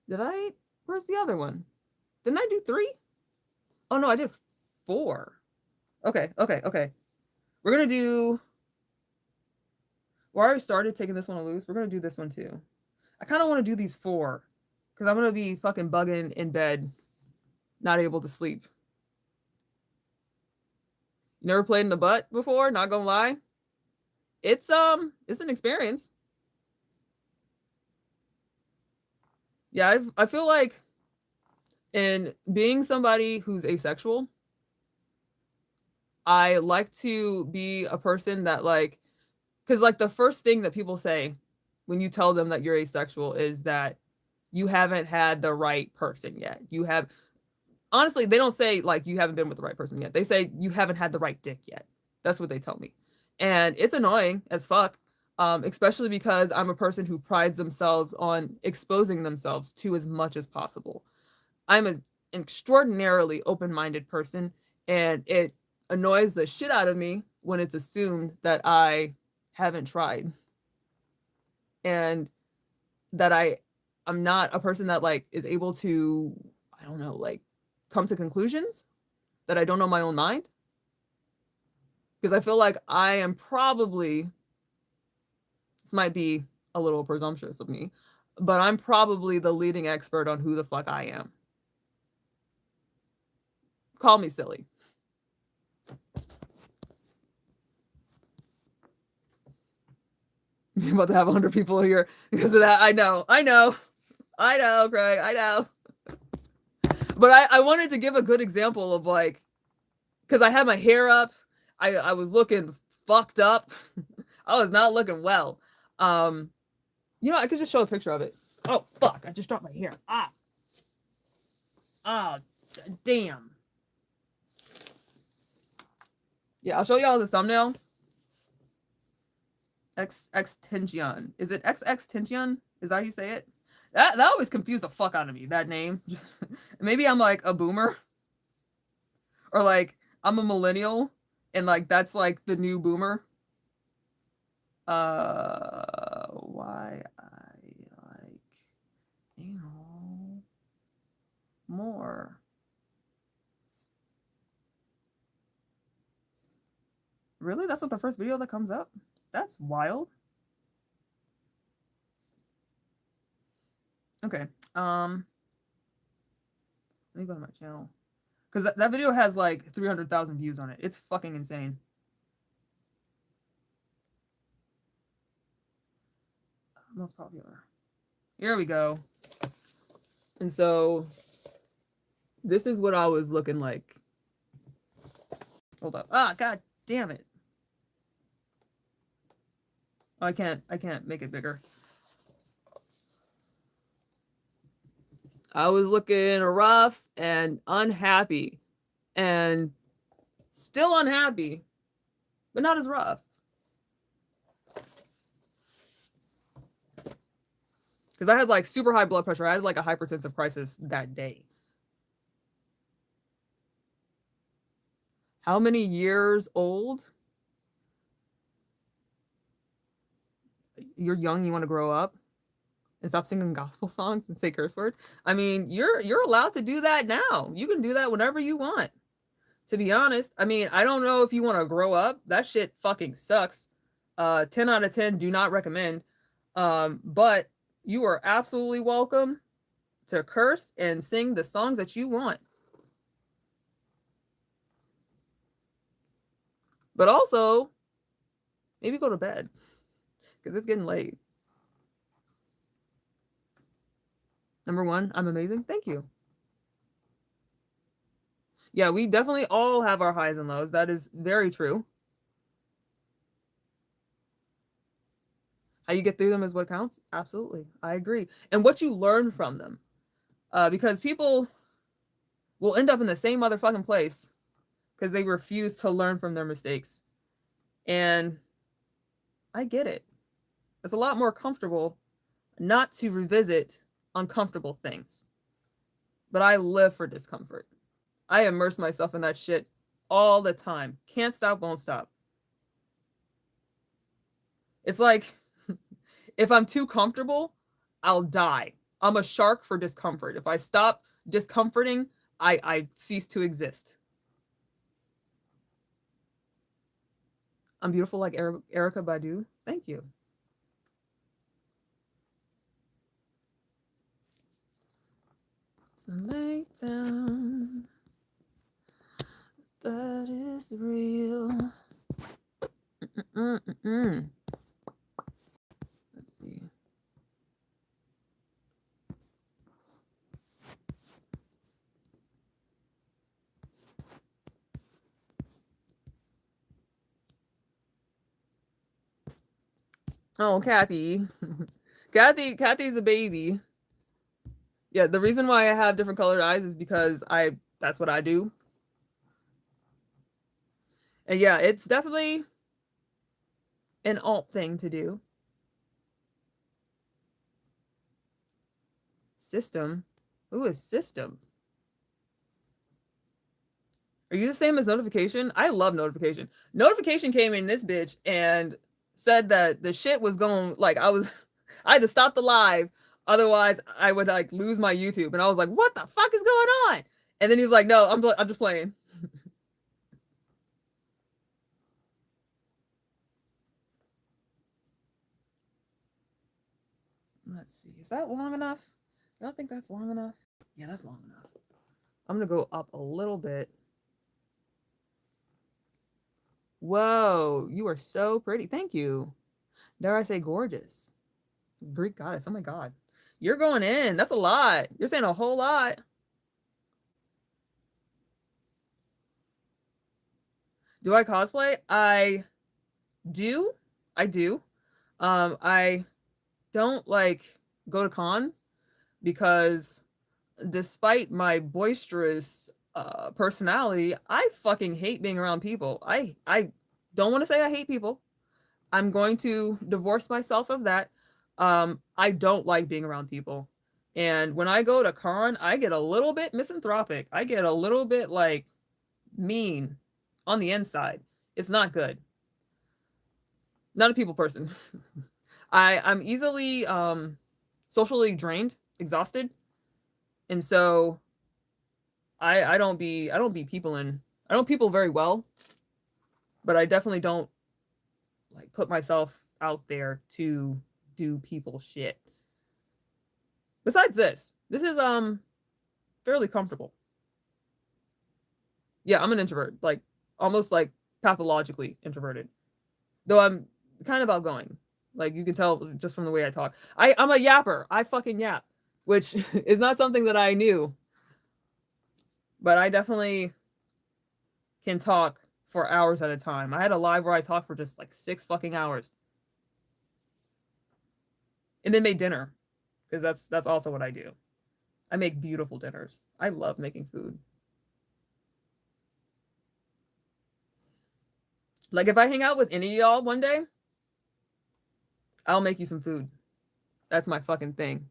Where's the other one? Didn't I do 3? Oh no, I did 4. Okay. We're gonna do, well, I already started taking this one to loose. We're gonna do this one too. I kind of want to do these 4 because I'm gonna be fucking bugging in bed, not able to sleep. You never played in the butt before? Not gonna lie, it's an experience. Yeah, I feel like, in being somebody who's asexual, I like to be a person that, like, because like the first thing that people say when you tell them that you're asexual is that you haven't had the right person yet. Honestly, they don't say like you haven't been with the right person yet. They say you haven't had the right dick yet. That's what they tell me. And it's annoying as fuck, especially because I'm a person who prides themselves on exposing themselves to as much as possible. I'm an extraordinarily open-minded person, and it annoys the shit out of me when it's assumed that I haven't tried, and that I'm not a person that like is able to, I don't know, like, come to conclusions, that I don't know my own mind. Because I feel like I am probably, this might be a little presumptuous of me, but I'm probably the leading expert on who the fuck I am. Call me silly. You're about to have 100 people here because of that. I know, Craig, I know. But I wanted to give a good example of, like, because I had my hair up. I was looking fucked up. I was not looking well. I could just show a picture of it. Oh, fuck. I just dropped my hair. Damn. Yeah, I'll show y'all the thumbnail. Extension. Is it Extension? Is that how you say it? That always confused the fuck out of me, that name. Maybe I'm like a boomer. Or like I'm a millennial and like that's like the new boomer. Why I like anal more. Really? That's not the first video that comes up? That's wild. Okay. Let me go to my channel. Because that video has like 300,000 views on it. It's fucking insane. Most popular. Here we go. And so this is what I was looking like. Hold up. God damn it. Oh, I can't make it bigger. I was looking rough and unhappy and still unhappy, but not as rough. Because I had like super high blood pressure. I had like a hypertensive crisis that day. How many years old? You're young, you want to grow up and stop singing gospel songs and say curse words? I mean, you're allowed to do that now. You can do that whenever you want. To be honest, I mean, I don't know if you want to grow up. That shit fucking sucks. 10 out of 10, do not recommend. But you are absolutely welcome to curse and sing the songs that you want. But also, Maybe go to bed because it's getting late. Number one, I'm amazing. Thank you. Yeah, we definitely all have our highs and lows. That is very true. How you get through them is what counts. Absolutely. I agree. And what you learn from them. Because people will end up in the same motherfucking place because they refuse to learn from their mistakes. And I get it. It's a lot more comfortable not to revisit uncomfortable things. But I live for discomfort. I immerse myself in that shit all the time. Can't stop, won't stop. It's like if I'm too comfortable, I'll die. I'm a shark for discomfort. If I stop discomforting, I cease to exist. I'm beautiful like Erica Badu. Thank you. So lay down. That is real. Mm-mm-mm. Let's see. Oh, Kathy. Kathy's a baby. Yeah, the reason why I have different colored eyes is because that's what I do. And yeah, it's definitely an alt thing to do. System. Ooh, a system. Are you the same as notification? I love notification. Notification came in this bitch and said that the shit was going like I had to stop the live, otherwise I would like lose my YouTube. And I was like, what the fuck is going on? And then he was like, no, I'm just playing. Let's see. Is that long enough? I don't think that's long enough. Yeah, that's long enough. I'm gonna go up a little bit. Whoa, you are so pretty. Thank you. Dare I say gorgeous? Greek goddess. Oh my god. You're going in. That's a lot. You're saying a whole lot. Do I cosplay? I do. I do. I don't like go to cons because despite my boisterous personality, I fucking hate being around people. I don't want to say I hate people. I'm going to divorce myself of that. I don't like being around people. And when I go to con, I get a little bit misanthropic. I get a little bit like mean on the inside. It's not good. Not a people person. I'm easily socially drained, exhausted. And so I don't be people in. I don't people very well, but I definitely don't like put myself out there to do people shit. Besides this is fairly comfortable. Yeah, I'm an introvert, like almost like pathologically introverted. Though I'm kind of outgoing. Like you can tell just from the way I talk. I'm a yapper. I fucking yap, which is not something that I knew. But I definitely can talk for hours at a time. I had a live where I talked for just like 6 fucking hours. And then made dinner because that's also what I do. I make beautiful dinners. I love making food. Like if I hang out with any of y'all one day, I'll make you some food. That's my fucking thing.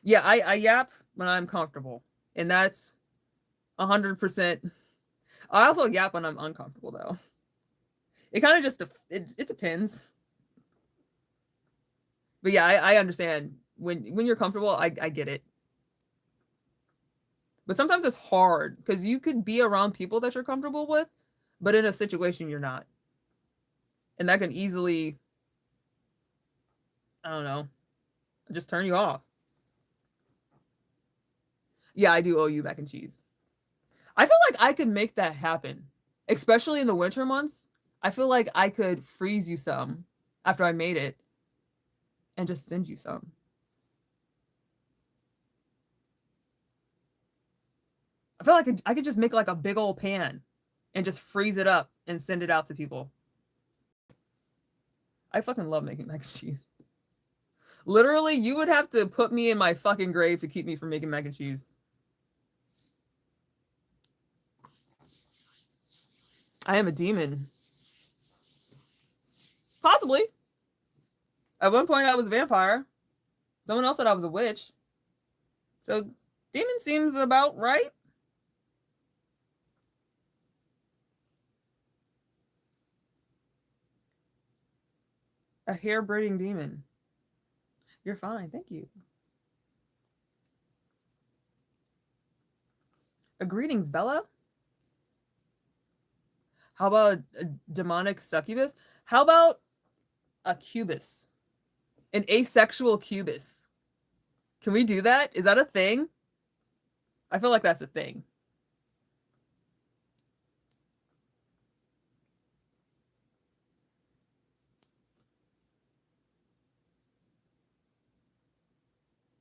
Yeah, I yap when I'm comfortable. And that's 100%. I also yap when I'm uncomfortable though. It kind of just it depends. But yeah, I understand when you're comfortable, I get it. But sometimes it's hard because you could be around people that you're comfortable with, but in a situation you're not. And that can easily, I don't know, just turn you off. Yeah, I do owe you mac and cheese. I feel like I could make that happen. especially in the winter months. I feel like I could freeze you some after I made it and just send you some. I feel like I could just make like a big old pan and just freeze it up and send it out to people. I fucking love making mac and cheese. Literally, you would have to put me in my fucking grave to keep me from making mac and cheese. I am a demon. Possibly. At one point, I was a vampire. Someone else said I was a witch. So, demon seems about right. A hair braiding demon. You're fine. Thank you. A greetings, Bella. How about a demonic succubus? How about a cubus? An asexual cubus. Can we do that? Is that a thing? I feel like that's a thing.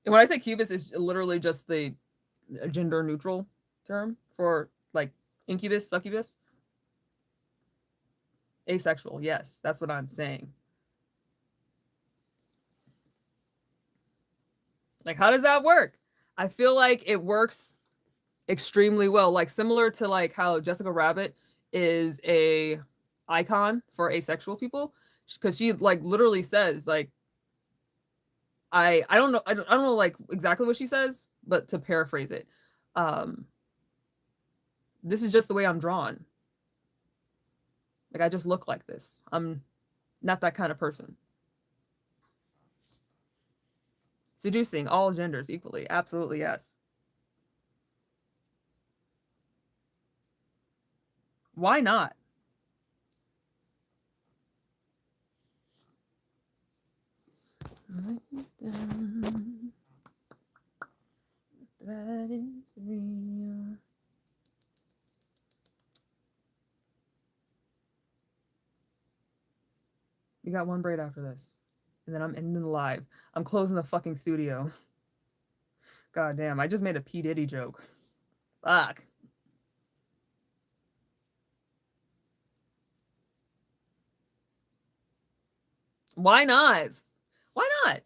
And when I say cubus, it's literally just the gender neutral term for like incubus, succubus. Asexual, yes, that's what I'm saying. Like, how does that work? I feel like it works extremely well. Like similar to like how Jessica Rabbit is a icon for asexual people, because she like literally says like I don't know I don't know like exactly what she says, but to paraphrase it, um, this is just the way I'm drawn. Like I just look like this. I'm not that kind of person. Seducing all genders equally. Absolutely, yes. Why not? That is real. We got one braid after this. And then I'm ending the live. I'm closing the fucking studio. God damn, I just made a P. Diddy joke. Fuck. Why not? Why not?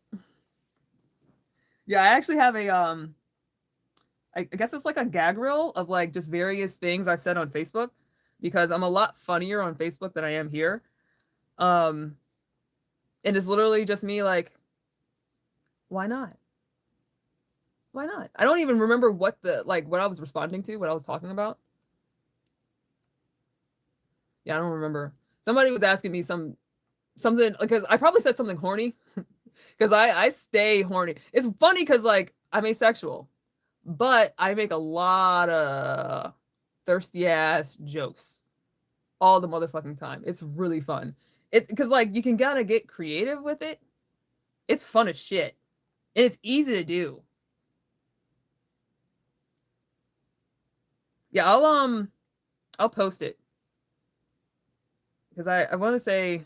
Yeah, I actually have a I guess it's like a gag reel of like just various things I've said on Facebook, because I'm a lot funnier on Facebook than I am here. Um and it's literally just me like, why not? Why not? I don't even remember what the like what I was responding to, what I was talking about. Yeah, I don't remember. Somebody was asking me something because I probably said something horny because I stay horny. It's funny because like I'm asexual, but I make a lot of thirsty ass jokes all the motherfucking time. It's really fun. It because like you can kind of get creative with it. It's fun as shit, and it's easy to do. Yeah, I'll post it because I want to say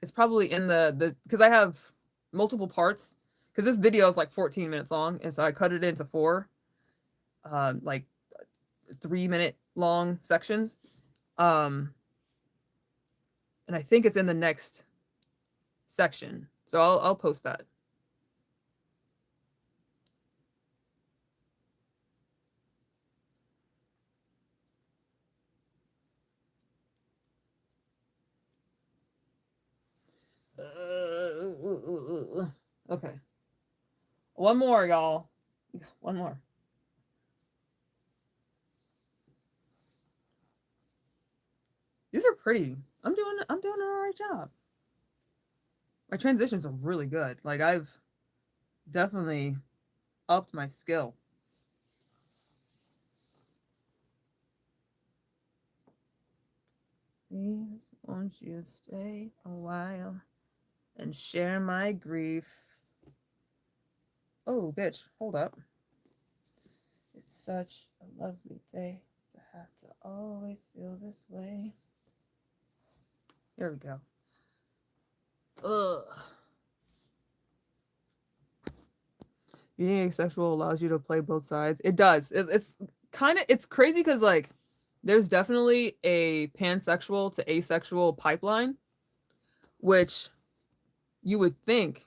it's probably in the because I have multiple parts, because this video is like 14 minutes long, and so I cut it into four like 3 minute long sections. Um and I think it's in the next section. So I'll post that. Okay. One more, y'all. One more. These are pretty. I'm doing an alright job. My transitions are really good. Like I've definitely upped my skill. Please, won't you stay a while and share my grief? Oh, bitch, hold up. It's such a lovely day to have to always feel this way. Here we go. Ugh. Being asexual allows you to play both sides. It does. It's kind of, it's crazy because like there's definitely a pansexual to asexual pipeline, which you would think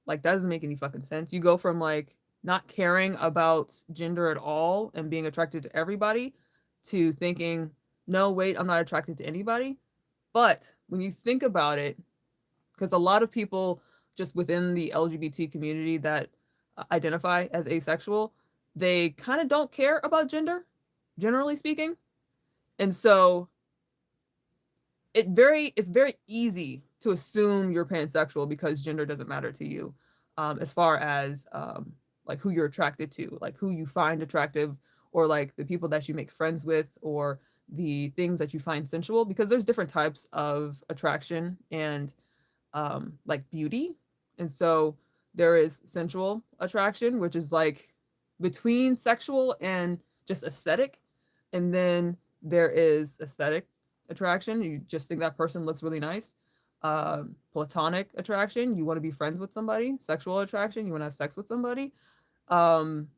like that doesn't make any fucking sense. You go from like not caring about gender at all and being attracted to everybody to thinking, no, wait, I'm not attracted to anybody. But when you think about it, because a lot of people just within the LGBT community that identify as asexual, they kind of don't care about gender, generally speaking. And so it's very easy to assume you're pansexual because gender doesn't matter to you, as far as like who you're attracted to, like who you find attractive, or like the people that you make friends with, or the things that you find sensual, because there's different types of attraction and like beauty. And so there is sensual attraction, which is like between sexual and just aesthetic. And then there is aesthetic attraction. You just think that person looks really nice. Platonic attraction, you want to be friends with somebody. Sexual attraction, you want to have sex with somebody. Um,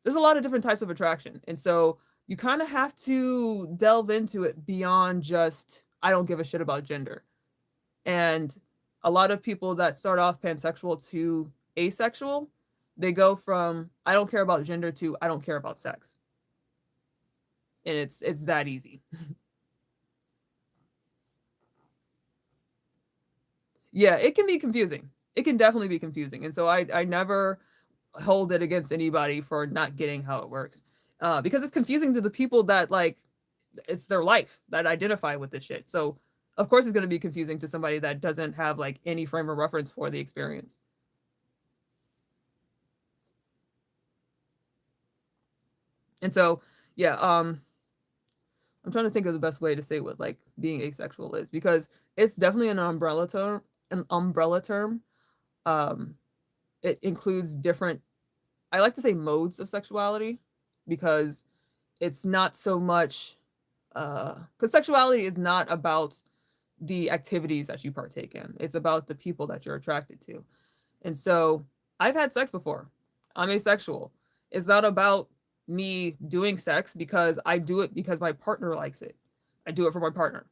there's a lot of different types of attraction. And so you kind of have to delve into it beyond just, I don't give a shit about gender. And a lot of people that start off pansexual to asexual, they go from I don't care about gender to I don't care about sex. And it's that easy. Yeah, it can be confusing. It can definitely be confusing. And so I never hold it against anybody for not getting how it works. Because it's confusing to the people that like it's their life that identify with this shit. So of course it's going to be confusing to somebody that doesn't have like any frame of reference for the experience. And so yeah, I'm trying to think of the best way to say what like being asexual is, because it's definitely an umbrella term. An umbrella term. Um, it includes different. I like to say modes of sexuality, because it's not so much. Because sexuality is not about the activities that you partake in. It's about the people that you're attracted to. And so I've had sex before. I'm asexual. It's not about me doing sex because I do it because my partner likes it. I do it for my partner.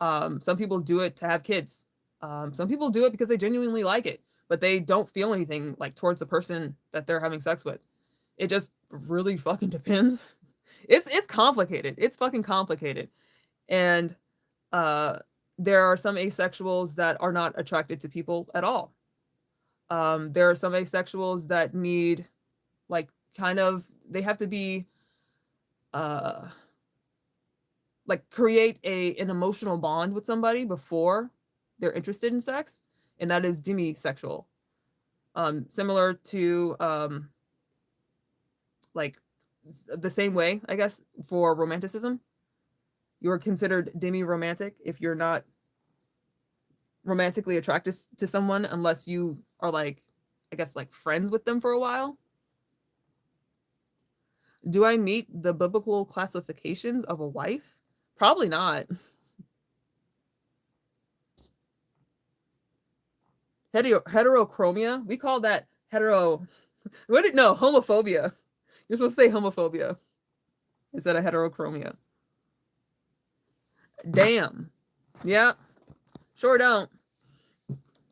Some people do it to have kids. Some people do it because they genuinely like it, but they don't feel anything like towards the person that they're having sex with. It just really fucking depends. It's complicated. It's fucking complicated. And uh, there are some asexuals that are not attracted to people at all. There are some asexuals that need like kind of they have to be uh like create an emotional bond with somebody before they're interested in sex, and that is demisexual. Similar to like the same way, I guess, for romanticism. You are considered demi-romantic if you're not romantically attracted to someone unless you are like, I guess, like friends with them for a while. Do I meet the biblical classifications of a wife? Probably not. Heterochromia. We call that hetero. What did no homophobia? You're supposed to say homophobia instead of heterochromia. Damn. Yeah. Sure don't.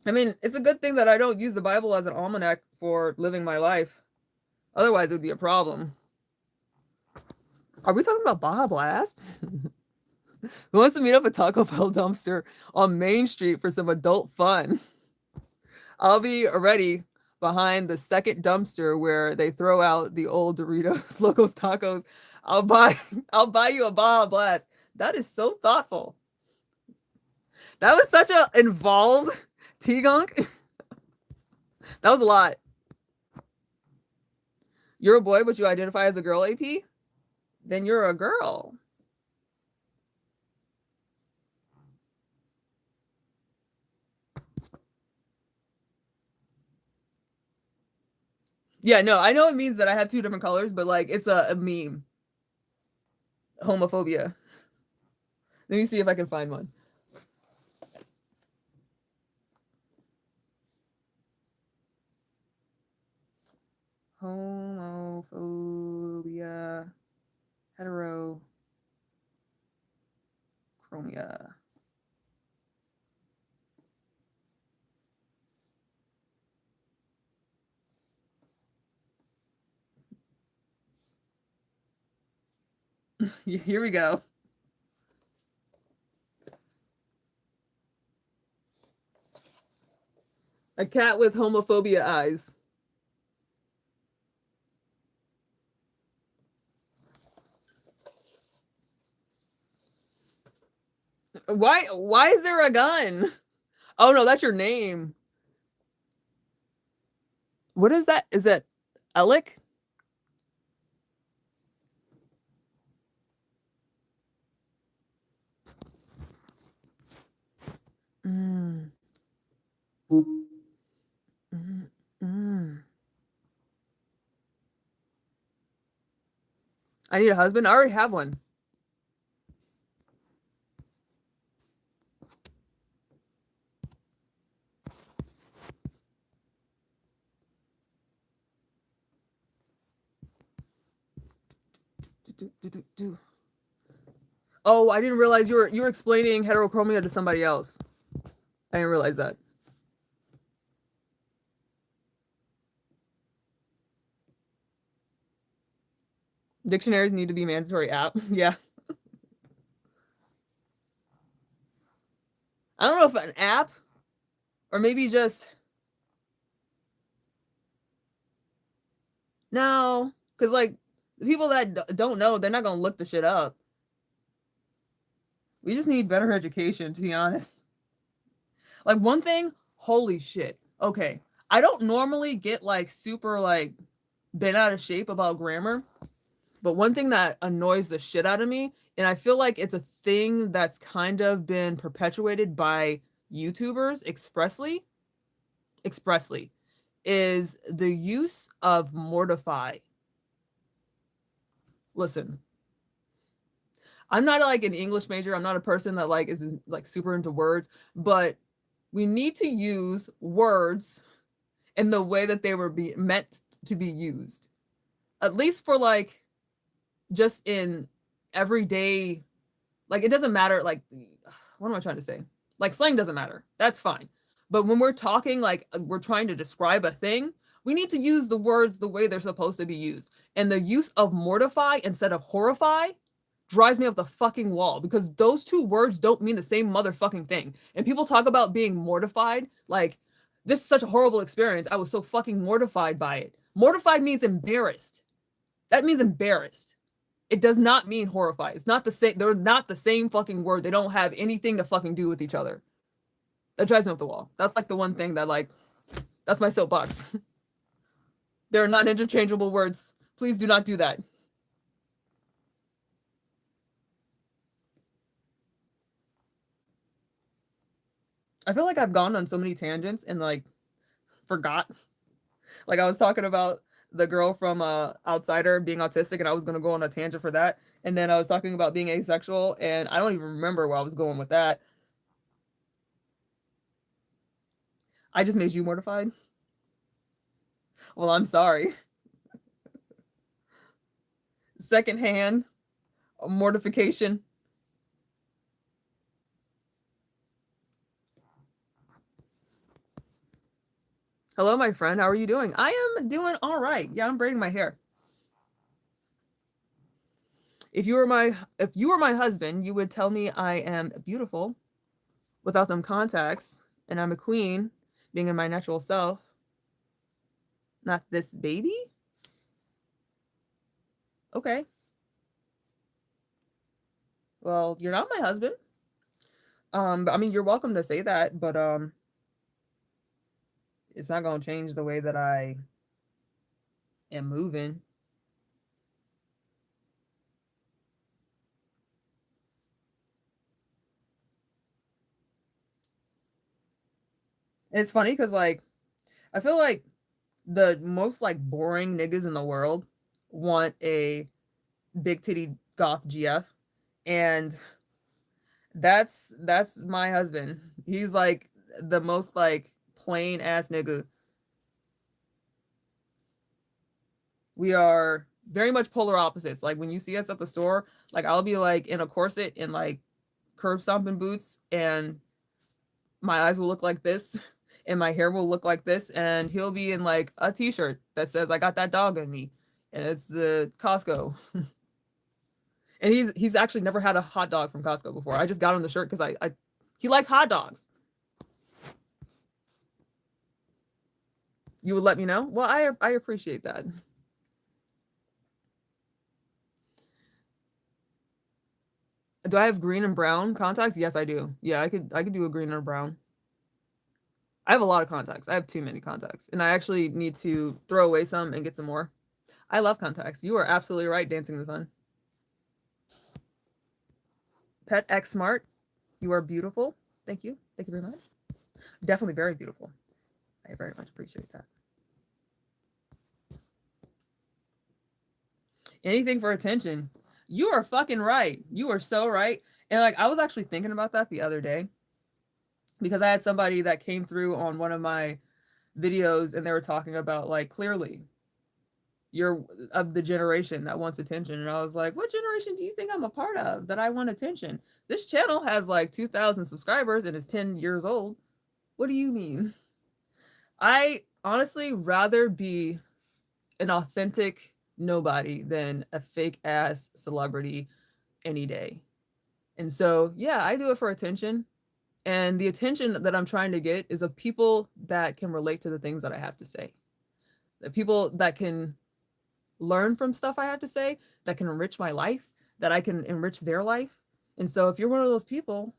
I mean, it's a good thing that I don't use the Bible as an almanac for living my life. Otherwise, it would be a problem. Are we talking about Baja Blast? Who wants to meet up at Taco Bell dumpster on Main Street for some adult fun? I'll be ready behind the second dumpster where they throw out the old Doritos Locos Tacos. I'll buy I'll buy you a Baja Blast. That is so thoughtful. That was such a involved T-gunk. That was a lot. You're a boy, but you identify as a girl, AP? Then you're a girl. Yeah, no, I know it means that I have two different colors, but like it's a meme. homophobia. Let me see if I can find one. Homophobia, heterochromia. Here we go. A cat with homophobia eyes. Why is there a gun? Oh no, that's your name. What is that? Is it Alec? Mm. Mm. Mm. I need a husband. I already have one. Oh, I didn't realize you were explaining heterochromia to somebody else. I didn't realize that. Dictionaries need to be mandatory app. Yeah. I don't know if an app or maybe just no, because like the people that don't know, they're not gonna look the shit up. We just need better education, to be honest. Like one thing, holy shit. Okay, I don't normally get like super like bent out of shape about grammar, but one thing that annoys the shit out of me, and I feel like it's a thing that's kind of been perpetuated by YouTubers expressly, is the use of mortify. Listen, I'm not like an English major. I'm not a person that like is like super into words, but we need to use words in the way that they were meant to be used. At least for like just in everyday, like it doesn't matter like what am I trying to say? Like slang doesn't matter. That's fine. But when we're talking like we're trying to describe a thing, we need to use the words the way they're supposed to be used. And the use of mortify instead of horrify drives me up the fucking wall because those two words don't mean the same motherfucking thing. And people talk about being mortified, like this is such a horrible experience. I was so fucking mortified by it. Mortified means embarrassed. That means embarrassed. It does not mean horrified. It's not the same. They're not the same fucking word. They don't have anything to fucking do with each other. That drives me up the wall. That's like the one thing that like, that's my soapbox. They're not interchangeable words. Please do not do that. I feel like I've gone on so many tangents and like forgot. Like I was talking about the girl from Outsider being autistic, and I was gonna go on a tangent for that. And then I was talking about being asexual, and I don't even remember where I was going with that. I just made you mortified. Well, I'm sorry. Secondhand mortification. Hello, my friend. How are you doing? I am doing all right. Yeah, I'm braiding my hair. If you were my husband, you would tell me I am beautiful without them contacts, and I'm a queen, being in my natural self. Not this baby? Okay. Well, you're not my husband. I mean, you're welcome to say that, but it's not gonna change the way that I am moving. It's funny because like I feel like the most like boring niggas in the world want a big titty goth GF, and that's my husband. He's like the most like plain ass nigga. We are very much polar opposites. Like when you see us at the store, like I'll be like in a corset and like curb stomping boots, and my eyes will look like this and my hair will look like this, and he'll be in like a t-shirt that says I got that dog in me, and it's the Costco. And he's actually never had a hot dog from Costco before. I just got him the shirt because I he likes hot dogs. You would let me know? Well, I appreciate that. Do I have green and brown contacts? Yes, I do. Yeah, I could do a green or a brown. I have a lot of contacts. I have too many contacts, and I actually need to throw away some and get some more. I love contacts. You are absolutely right, Dancing in the Sun. Pet X Smart, you are beautiful. Thank you. Thank you very much. Definitely very beautiful. I very much appreciate that. Anything for attention. You are fucking right. You are so right. And like I was actually thinking about that the other day because I had somebody that came through on one of my videos and they were talking about like clearly you're of the generation that wants attention. And I was like, what generation do you think I'm a part of that I want attention? This channel has like 2,000 subscribers and is 10 years old. What do you mean? I honestly rather be an authentic nobody than a fake ass celebrity any day. And so, yeah, I do it for attention. And the attention that I'm trying to get is of people that can relate to the things that I have to say. The people that can learn from stuff I have to say, that can enrich my life, that I can enrich their life. And so if you're one of those people,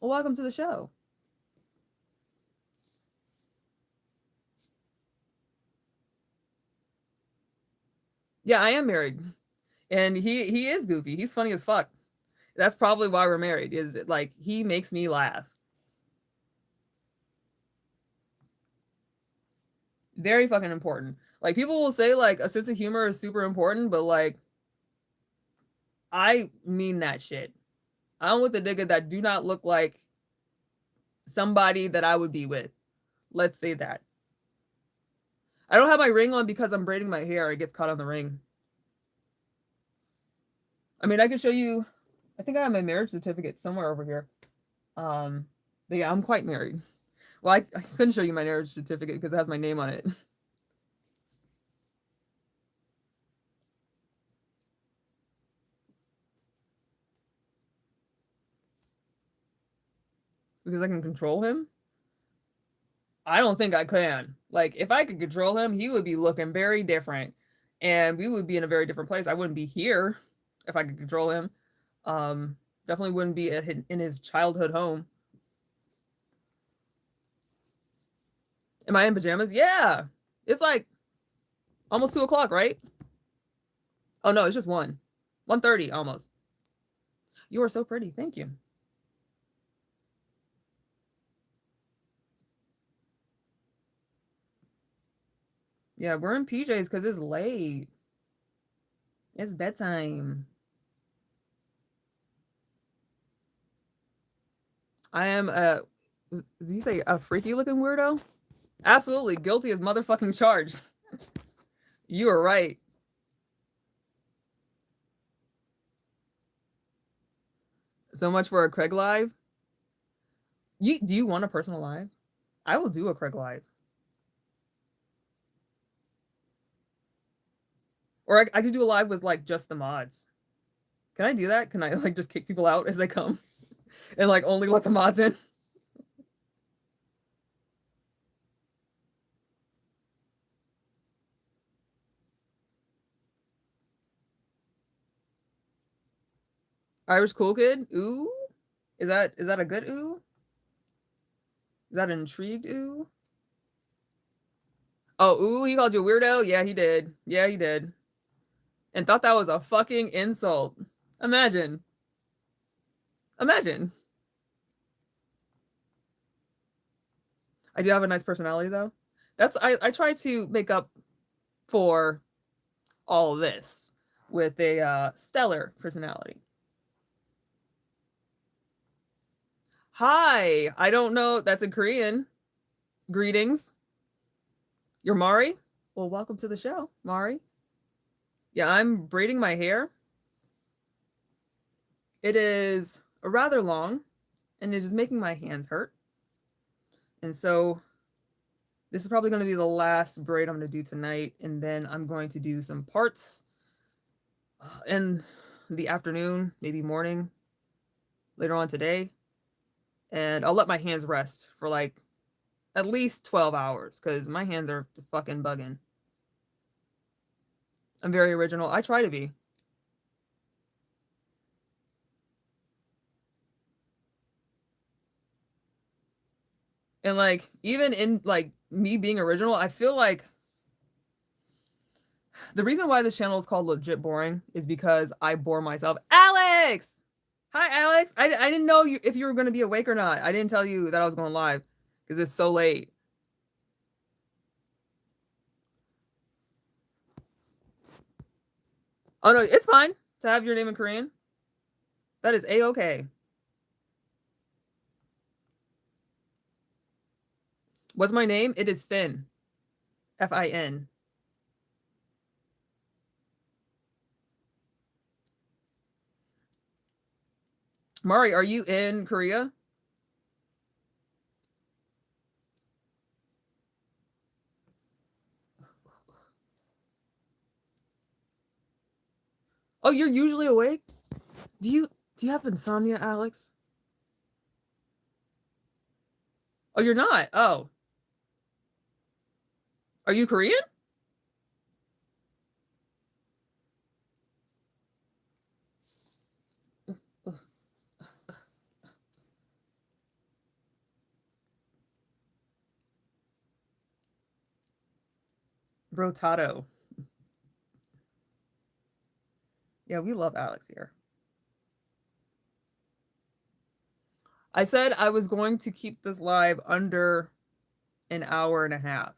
well, welcome to the show. Yeah, I am married. And he is goofy. He's funny as fuck. That's probably why we're married. Is like he makes me laugh. Very fucking important. Like people will say like a sense of humor is super important, but like I mean that shit. I'm with a nigga that do not look like somebody that I would be with. Let's say that. I don't have my ring on because I'm braiding my hair. It gets caught on the ring. I mean, I can show you. I think I have my marriage certificate somewhere over here. But yeah, I'm quite married. Well, I couldn't show you my marriage certificate because it has my name on it. Because I can control him. I don't think I can. Like, if I could control him, he would be looking very different, and we would be in a very different place. I wouldn't be here if I could control him. Definitely wouldn't be in his childhood home. Am I in pajamas? Yeah. It's like almost 2 o'clock, right? Oh no, it's just 1:30 almost. You are so pretty. Thank you. Yeah, we're in PJs because it's late. It's bedtime. I am did you say a freaky looking weirdo? Absolutely. Guilty as motherfucking charged. You are right. So much for a Craig live. Do you want a personal live? I will do a Craig live. Or I could do a live with like just the mods. Can I do that? Can I like just kick people out as they come and like only let the mods in? Irish cool kid? Ooh. Is that a good ooh? Is that an intrigued ooh? Oh, ooh, he called you a weirdo? Yeah, he did. Yeah, he did. And thought that was a fucking insult. Imagine. Imagine. I do have a nice personality though. I try to make up for all of this. with a stellar personality. Hi, I don't know. That's in Korean. Greetings. You're Mari? Well, welcome to the show, Mari. Yeah, I'm braiding my hair. It is rather long and it is making my hands hurt. And so this is probably going to be the last braid I'm going to do tonight. And then I'm going to do some parts in the afternoon, maybe morning, later on today. And I'll let my hands rest for like at least 12 hours because my hands are fucking bugging. I'm very original. I try to be. And like, even in like me being original, I feel like the reason why this channel is called Legit Boring is because I bore myself. Alex! Hi, Alex. I didn't know if you were going to be awake or not. I didn't tell you that I was going live because it's so late. Oh, no, it's fine to have your name in Korean. That is A-okay. What's my name? It is Finn. Fin. Mari, are you in Korea? Oh, you're usually awake? Do you have insomnia, Alex? Oh, you're not. Oh. Are you Korean? Brotato. Yeah, we love Alex here. I said I was going to keep this live under an hour and a half.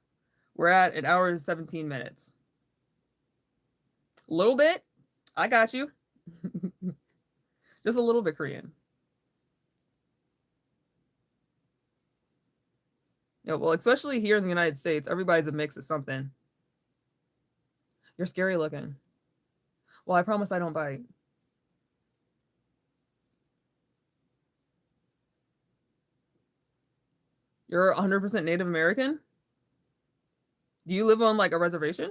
We're at an hour and 17 minutes. A little bit. I got you. Just a little bit Korean. Yeah, well, especially here in the United States, everybody's a mix of something. You're scary looking. Well, I promise I don't bite. You're 100% Native American? Do you live on like a reservation?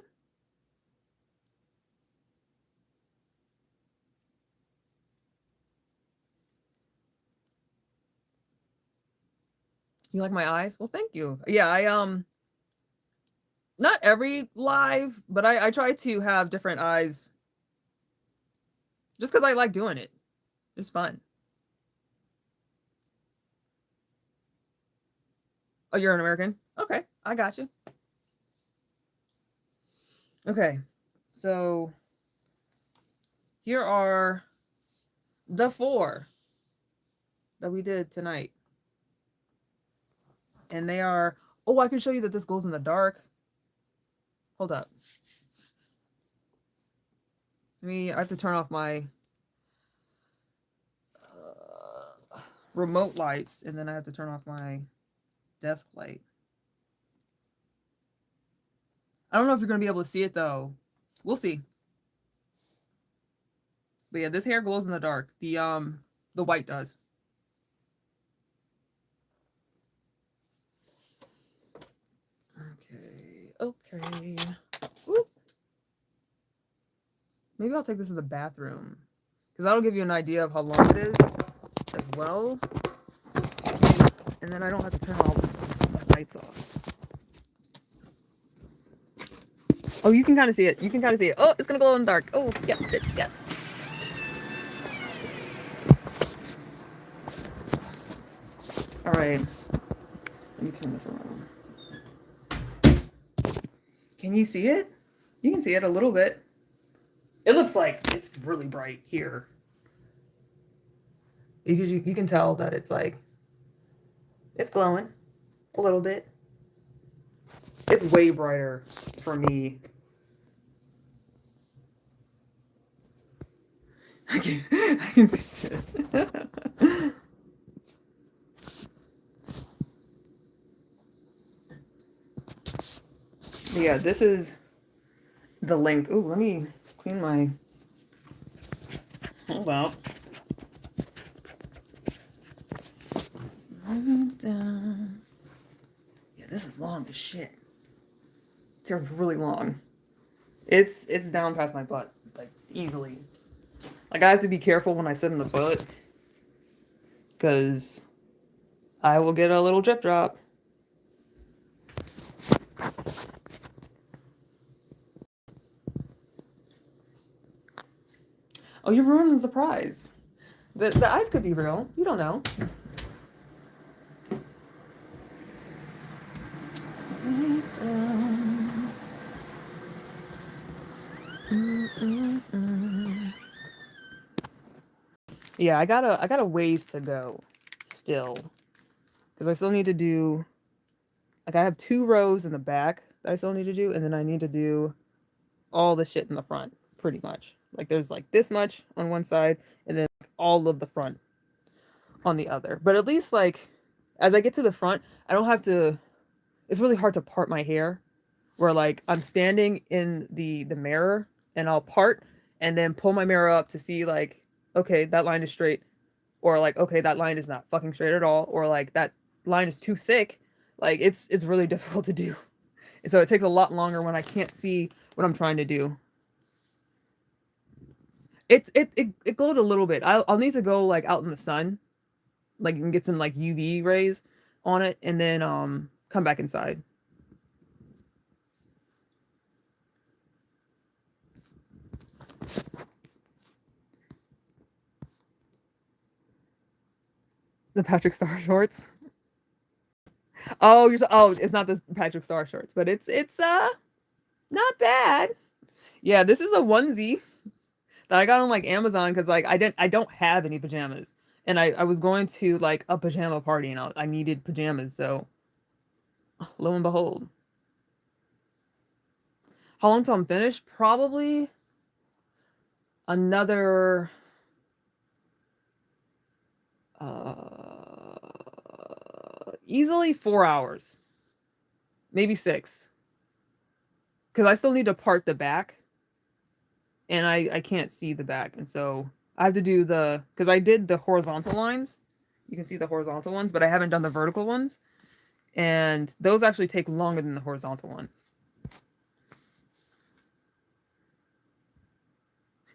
You like my eyes? Well, thank you. Yeah, I not every live, but I try to have different eyes just because I like doing it. It's fun. Oh, you're an American? Okay, I got you. Okay, so here are the 4 that we did tonight. And they are, oh, I can show you that this glows in the dark. Hold up. I have to turn off my remote lights, and then I have to turn off my desk light. I don't know if you're going to be able to see it, though. We'll see. But yeah, this hair glows in the dark. The white does. Okay. Whoop. Maybe I'll take this to the bathroom because that'll give you an idea of how long it is as well. And then I don't have to turn all my lights off. Oh, you can kind of see it. You can kind of see it. Oh, it's going to glow in the dark. Oh, yes, yes. All right. Let me turn this around. Can you see it? You can see it a little bit. It looks like it's really bright here. You can tell that it's like, it's glowing a little bit. It's way brighter for me. I can see it. But yeah, this is the length. Ooh, let me clean my. Hold out. Yeah, this is long as shit. It's really long. It's down past my butt, like easily. Like I have to be careful when I sit in the toilet, because I will get a little drip drop. Oh, you're ruining the surprise. The eyes could be real. You don't know. Yeah, I got a ways to go still, because I still need to do, like, I have 2 rows in the back that I still need to do, and then I need to do all the shit in the front, pretty much. Like there's like this much on one side, and then like, all of the front on the other. But at least like as I get to the front, I don't have to. It's really hard to part my hair, where like I'm standing in the mirror and I'll part and then pull my mirror up to see like, okay, that line is straight, or like, okay, that line is not fucking straight at all, or like that line is too thick. Like it's really difficult to do. And so it takes a lot longer when I can't see what I'm trying to do. It glowed a little bit. I'll need to go like out in the sun, like you can get some like UV rays on it, and then come back inside. The Patrick Star shorts. Oh, it's not this Patrick Star shorts, but it's not bad. Yeah, this is a onesie that I got on like Amazon because like I don't have any pajamas, and I was going to like a pajama party and I needed pajamas, so lo and behold. How long till I'm finished? Probably another easily 4 hours, maybe 6, because I still need to part the back, and I can't see the back, and so I have to do the because I did the horizontal lines. You can see the horizontal ones, but I haven't done the vertical ones, and those actually take longer than the horizontal ones.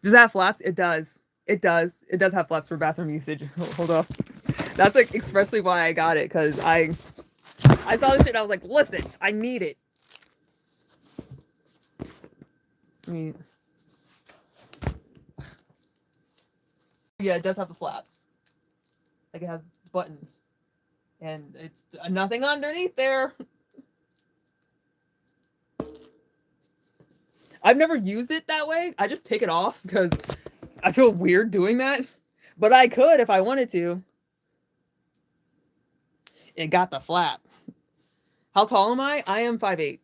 Does that have flaps? It does. It does. It does have flaps for bathroom usage. Hold up. That's like expressly why I got it, because I saw this shit. I was like, listen, I need it. I mean, yeah, it does have the flaps. Like it has buttons, and it's nothing underneath there. I've never used it that way. I just take it off because I feel weird doing that. But I could if I wanted to. It got the flap. How tall am I? I am 5'8".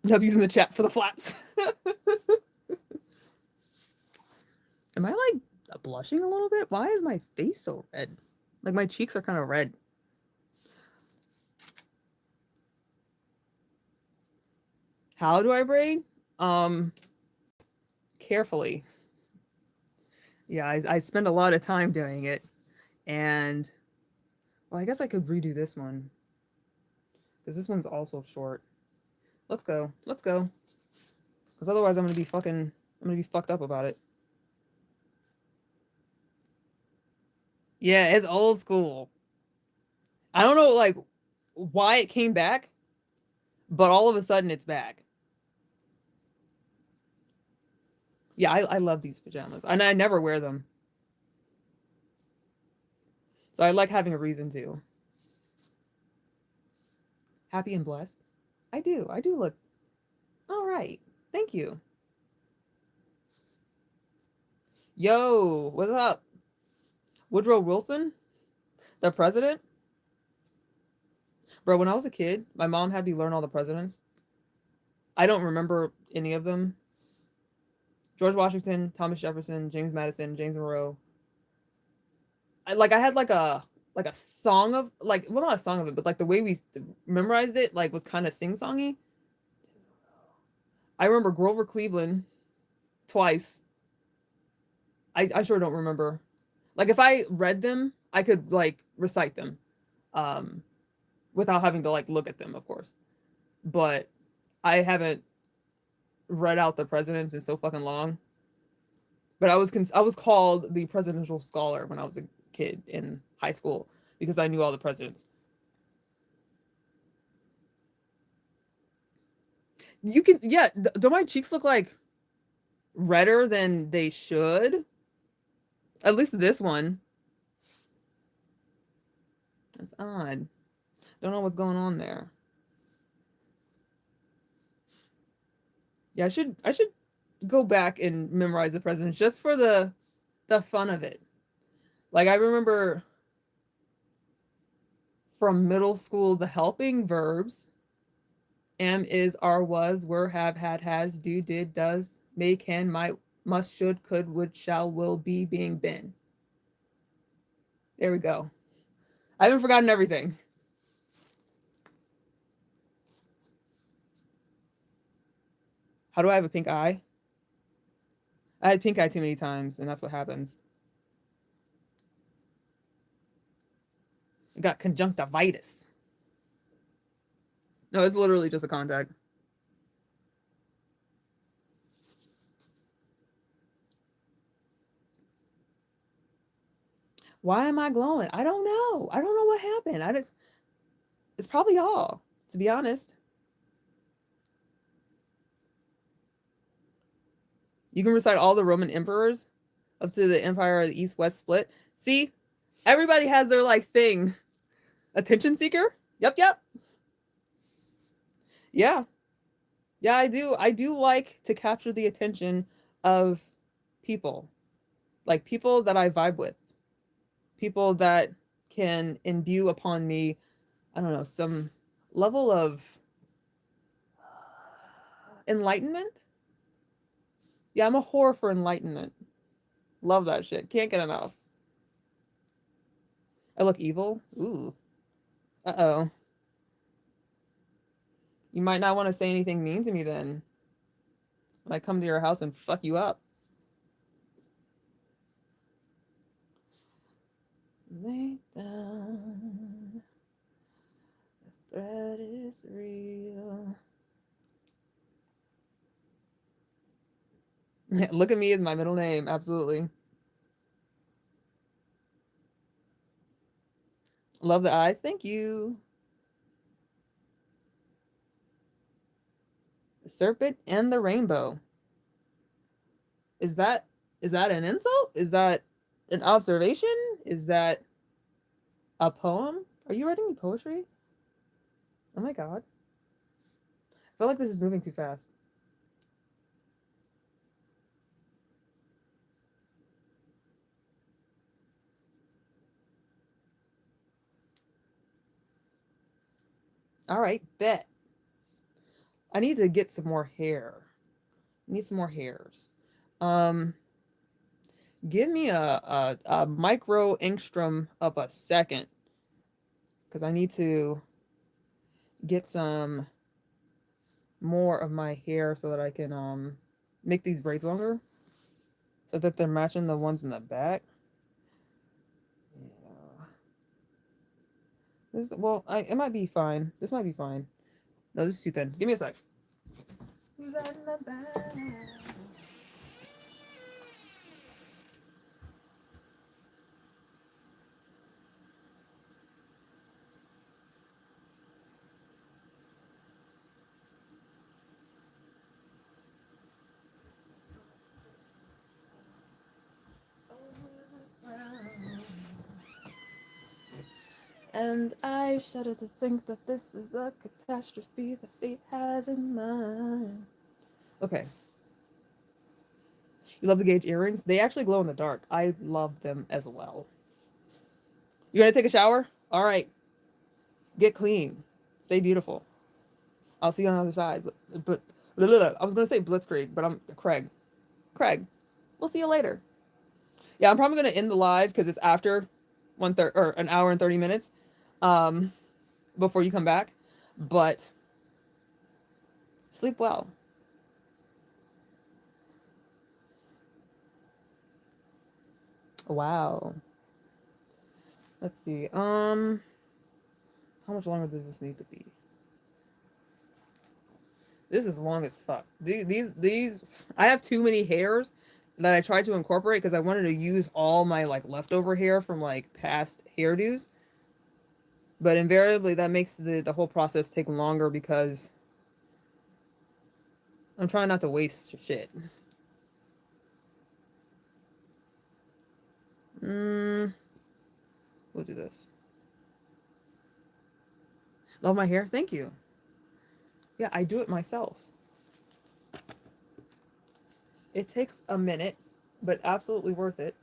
W's in the chat for the flaps. Am I like blushing a little bit? Why is my face so red? Like my cheeks are kind of red. How do I braid? Um, Carefully. Yeah, I spend a lot of time doing it. And, well, I guess I could redo this one, because this one's also short. Let's go. Let's go. Because otherwise I'm gonna be fucked up about it. Yeah, it's old school. I don't know, like, why it came back, but all of a sudden it's back. Yeah, I love these pajamas. And I never wear them. So I like having a reason to. Happy and blessed. I do. I do look all right. Thank you. Yo, what's up? Woodrow Wilson, the president? Bro, when I was a kid, my mom had me learn all the presidents. I don't remember any of them. George Washington, Thomas Jefferson, James Madison, James Monroe. I had like a song of like well not a song of it, but like the way we memorized it like was kind of sing songy. I remember Grover Cleveland twice. I sure don't remember. Like if I read them, I could like recite them, um, without having to like look at them, of course. But I haven't read out the presidents in so fucking long. But I was called the presidential scholar when I was a kid in high school because I knew all the presidents. You can yeah. Do my cheeks look like redder than they should? At least this one. That's odd. Don't know what's going on there. Yeah, I should go back and memorize the presidents just for the fun of it. Like I remember from middle school the helping verbs am, is, are, was, were, have, had, has, do, did, does, may, can, might, must, should, could, would, shall, will, be, being, been. There we go. I haven't forgotten everything. How do I have a pink eye? I had pink eye too many times, and that's what happens. I got conjunctivitis. No, it's literally just a contact. Why am I glowing? I don't know. I don't know what happened. It's probably all, to be honest. You can recite all the Roman emperors up to the Empire of the East West split. See, everybody has their like thing. Attention seeker? Yep, yep. Yeah. Yeah, I do. I do like to capture the attention of people. Like people that I vibe with. People that can imbue upon me, I don't know, some level of enlightenment. Yeah, I'm a whore for enlightenment. Love that shit. Can't get enough. I look evil. Ooh. Uh-oh. You might not want to say anything mean to me then when I come to your house and fuck you up. Lay down. The threat is real. Look at me is my middle name. Absolutely. Love the eyes. Thank you. The serpent and the rainbow. Is that is that an insult? Is that an observation? Is that a poem? Are you writing me poetry? Oh my god. I feel like this is moving too fast. All right, bet. I need to get some more hair. I need some more hairs. Um, give me a micro angstrom of a second because I need to get some more of my hair so that I can make these braids longer so that they're matching the ones in the back. Yeah. This well, it might be fine. This might be fine. No, this is too thin. Give me a sec. Who's that in the back? And I shudder to think that this is the catastrophe that fate has in mind. Okay. You love the gauge earrings? They actually glow in the dark. I love them as well. You gonna take a shower? All right. Get clean. Stay beautiful. I'll see you on the other side. But I was gonna say Blitzkrieg, but I'm Craig. Craig, we'll see you later. Yeah, I'm probably gonna end the live because it's after 1:30 or an hour and 30 minutes, um, before you come back. But sleep well. Wow. Let's see. How much longer does this need to be? This is long as fuck. These. I have too many hairs that I tried to incorporate because I wanted to use all my like leftover hair from like past hairdos. But invariably, that makes the whole process take longer because I'm trying not to waste shit. Mm, we'll do this. Love my hair. Thank you. Yeah, I do it myself. It takes a minute, but absolutely worth it.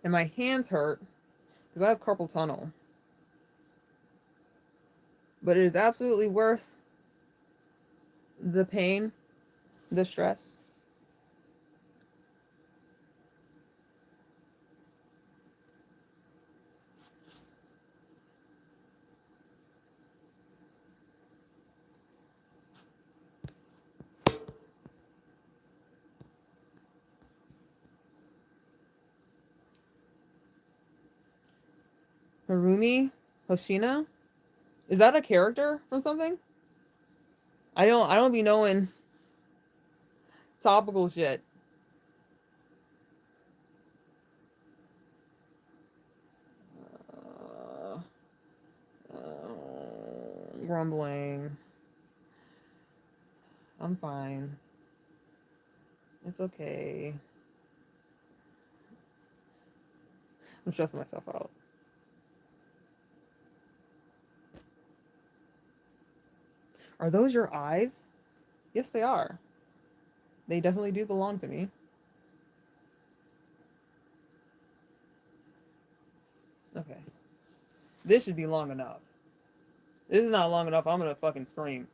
And my hands hurt because I have carpal tunnel. But it is absolutely worth the pain, the stress. Harumi Hoshina? Is that a character from something? I don't be knowing topical shit. Uh, Grumbling. I'm fine. It's okay. I'm stressing myself out. Are those your eyes? Yes, they are. They definitely do belong to me. Okay. This should be long enough. This is not long enough. I'm gonna fucking scream.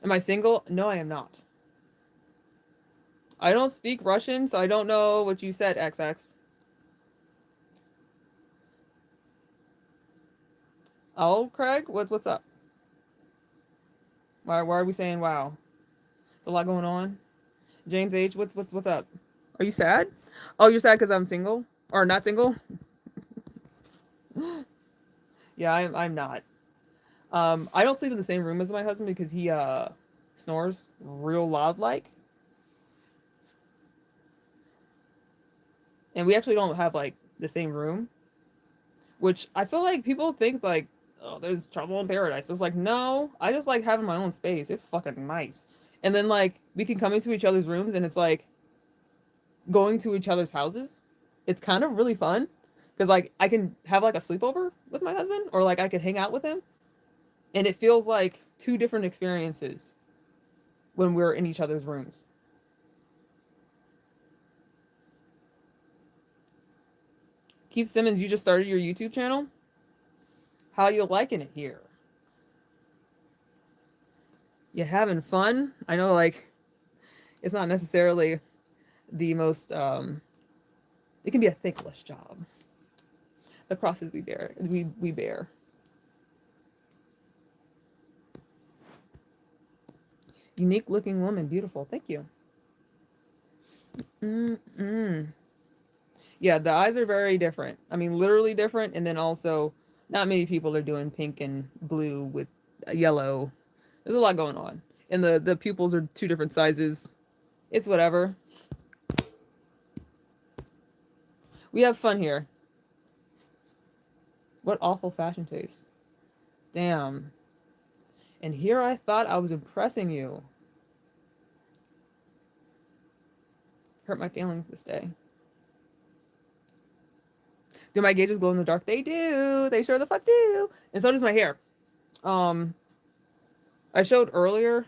Am I single? No, I am not. I don't speak Russian, so I don't know what you said, XX. Oh, Craig, what's up? Why are we saying wow? There's a lot going on. James H, what's up? Are you sad? Oh, you're sad because I'm single or not single? Yeah, I'm not. I don't sleep in the same room as my husband because he snores real loud like, and we actually don't have like the same room, which I feel like people think like, oh, there's trouble in paradise. It's like, no, I just like having my own space. It's fucking nice. And then like we can come into each other's rooms and it's like going to each other's houses. It's kind of really fun because like I can have like a sleepover with my husband or like I could hang out with him and it feels like two different experiences when we're in each other's rooms. Keith Simmons, you just started your YouTube channel? How you liking it here? You having fun? I know like it's not necessarily the most it can be a thankless job. The crosses we bear. Unique looking woman, beautiful. Thank you. Mm-mm. Yeah, the eyes are very different. I mean, literally different, and then also not many people are doing pink and blue with yellow. There's a lot going on, and the pupils are two different sizes. It's whatever. We have fun here. What awful fashion taste. Damn. And here I thought I was impressing you. Hurt my feelings this day. Do my gauges glow in the dark? They do. They sure the fuck do. And so does my hair. Um, I showed earlier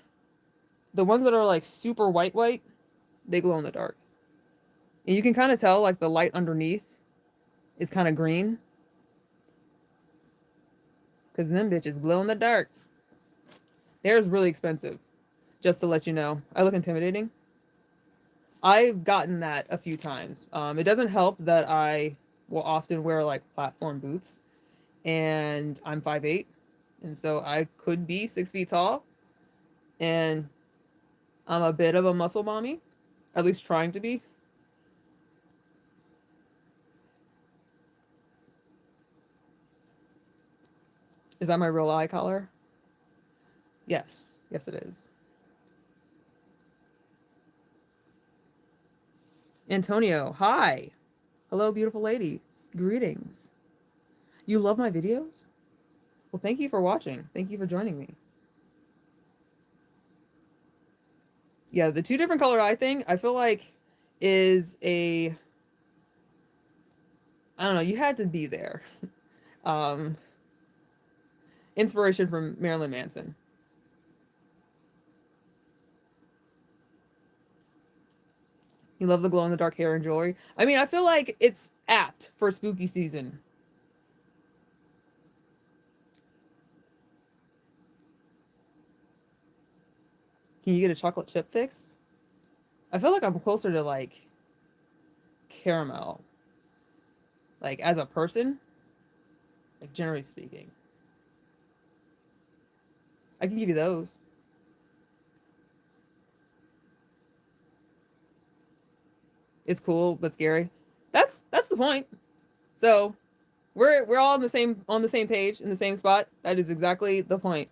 the ones that are like super white, they glow in the dark. And you can kind of tell like the light underneath is kind of green. Because them bitches glow in the dark. Hair is really expensive, just to let you know. I look intimidating. I've gotten that a few times. It doesn't help that I will often wear like platform boots, and I'm 5'8", and so I could be 6 feet tall, and I'm a bit of a muscle mommy, at least trying to be. Is that my real eye color? Yes. Yes, it is. Antonio, hi. Hello, beautiful lady. Greetings. You love my videos? Well, thank you for watching. Thank you for joining me. Yeah, the two different color eye thing, I feel like is a, I don't know, you had to be there. Um, Inspiration from Marilyn Manson. You love the glow in the dark hair and jewelry. I mean, I feel like it's apt for spooky season. Can you get a chocolate chip fix? I feel like I'm closer to like caramel, like as a person, like generally speaking. I can give you those. It's cool but scary. That's the point. So we're all on the same page in the same spot. That is exactly the point.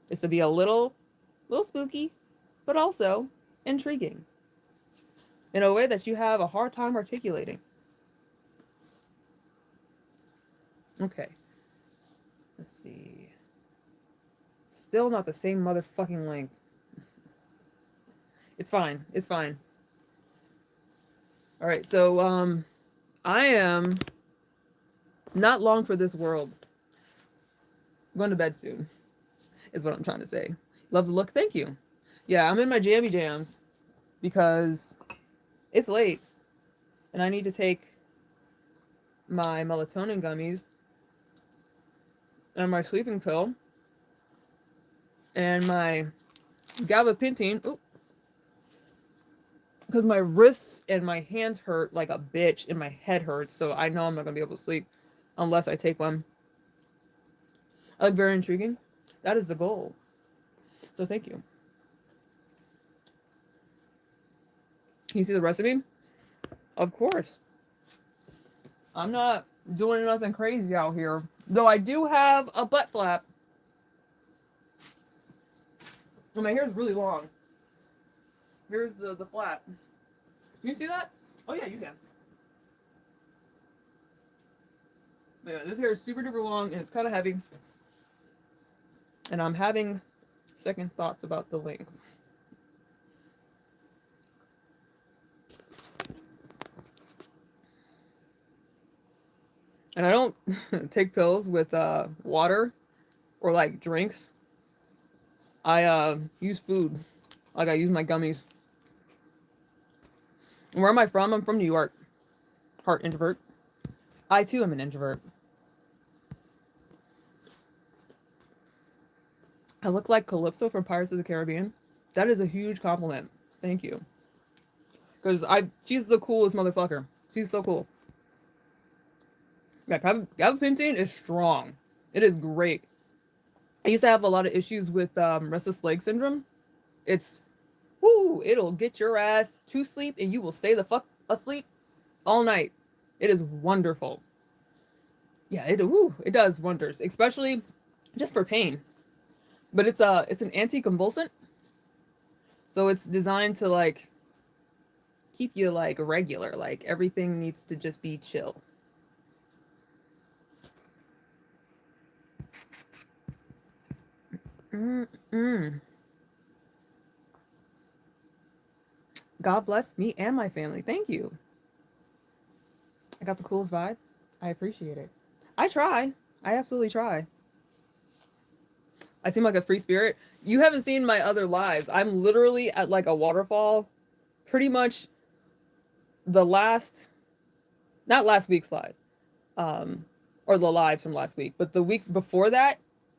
Is to be a little spooky, but also intriguing in a way that you have a hard time articulating. Okay, let's see. Still not the same motherfucking link. It's fine. It's fine. All right, so I am not long for this world. I'm going to bed soon, is what I'm trying to say. Love the look. Thank you. Yeah, I'm in my jammy jams because it's late and I need to take my melatonin gummies and my sleeping pill and my gabapentin. Ooh, because my wrists and my hands hurt like a bitch and my head hurts, so I know I'm not gonna be able to sleep unless I take one. I look very intriguing. That is the goal. So thank you. Can you see the recipe? Of course. I'm not doing nothing crazy out here. Though I do have a butt flap. And my hair's really long. Here's the flap. Can you see that? Oh yeah, you can. But yeah, this hair is super duper long and it's kind of heavy. And I'm having second thoughts about the length. And I don't take pills with water or like drinks. I use food. Like I use my gummies. And where am I from? I'm from New York. Heart introvert. I too am an introvert. I look like Calypso from Pirates of the Caribbean. That is a huge compliment. Thank you. Because she's the coolest motherfucker. She's so cool. Yeah, gabapentin is strong. It is great. I used to have a lot of issues with restless leg syndrome. It's, whoo, it'll get your ass to sleep and you will stay the fuck asleep all night. It is wonderful. Yeah, it does wonders, especially just for pain. But it's an anticonvulsant, so it's designed to like keep you like regular. Like everything needs to just be chill. Mm-mm. God bless me and my family. Thank you. I got the coolest vibe. I appreciate it. I try. I absolutely try. I seem like a free spirit. You haven't seen my other lives. I'm literally at like a waterfall pretty much the last, not last week's live, um, or the lives from last week, but the week before that,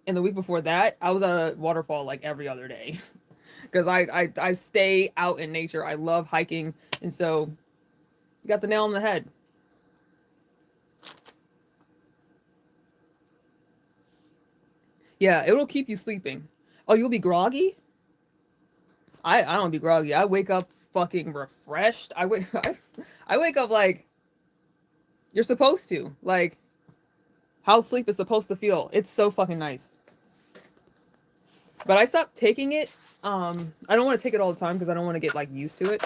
And the week before that, I was at a waterfall like every other day because I stay out in nature. I love hiking, and so you got the nail on the head. Yeah, it'll keep you sleeping. Oh, you'll be groggy? I don't be groggy. I wake up fucking refreshed. I wake up like you're supposed to. Like how sleep is supposed to feel. It's so fucking nice. But I stopped taking it. I don't want to take it all the time because I don't want to get like used to it.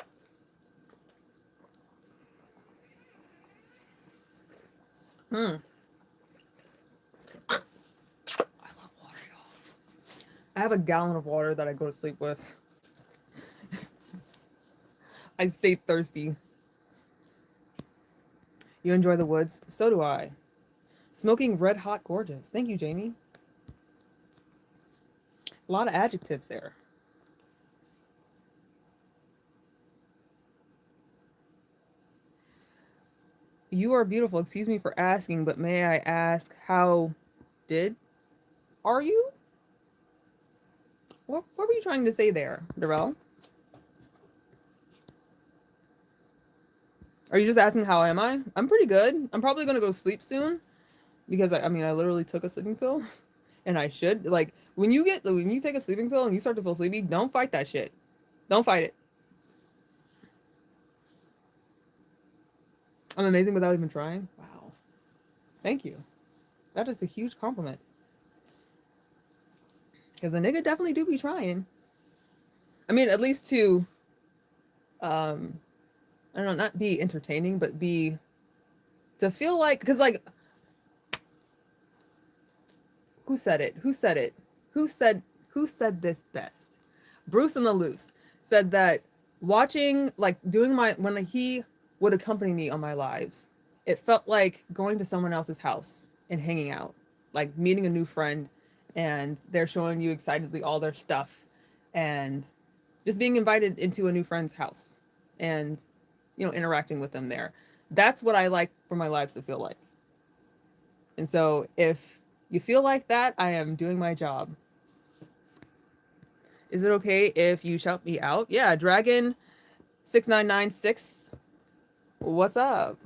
Hmm. I love water, y'all. I have a gallon of water that I go to sleep with. I stay thirsty. You enjoy the woods? So do I. Smoking red hot gorgeous. Thank you, Jamie. A lot of adjectives there. You are beautiful. Excuse me for asking, but may I ask how did are you? What were you trying to say there, Darrell? Are you just asking how am I? I'm pretty good. I'm probably gonna go sleep soon because I mean I literally took a sleeping pill, and I should like when you take a sleeping pill and you start to feel sleepy, don't fight that shit. Don't fight it. I'm amazing without even trying. Wow. Thank you. That is a huge compliment. Because the nigga definitely do be trying. I mean, at least to um I don't know, not be entertaining, but be to feel like because like who said it? Who said it? Who said who said this best? Bruce and the Loose said that watching like doing my when he would accompany me on my lives, it felt like going to someone else's house and hanging out, like meeting a new friend, and they're showing you excitedly all their stuff, and just being invited into a new friend's house, and interacting with them there. That's what I like for my lives to feel like. And so if you feel like that, I am doing my job. Is it okay if you shout me out? Yeah, Dragon 6996. What's up?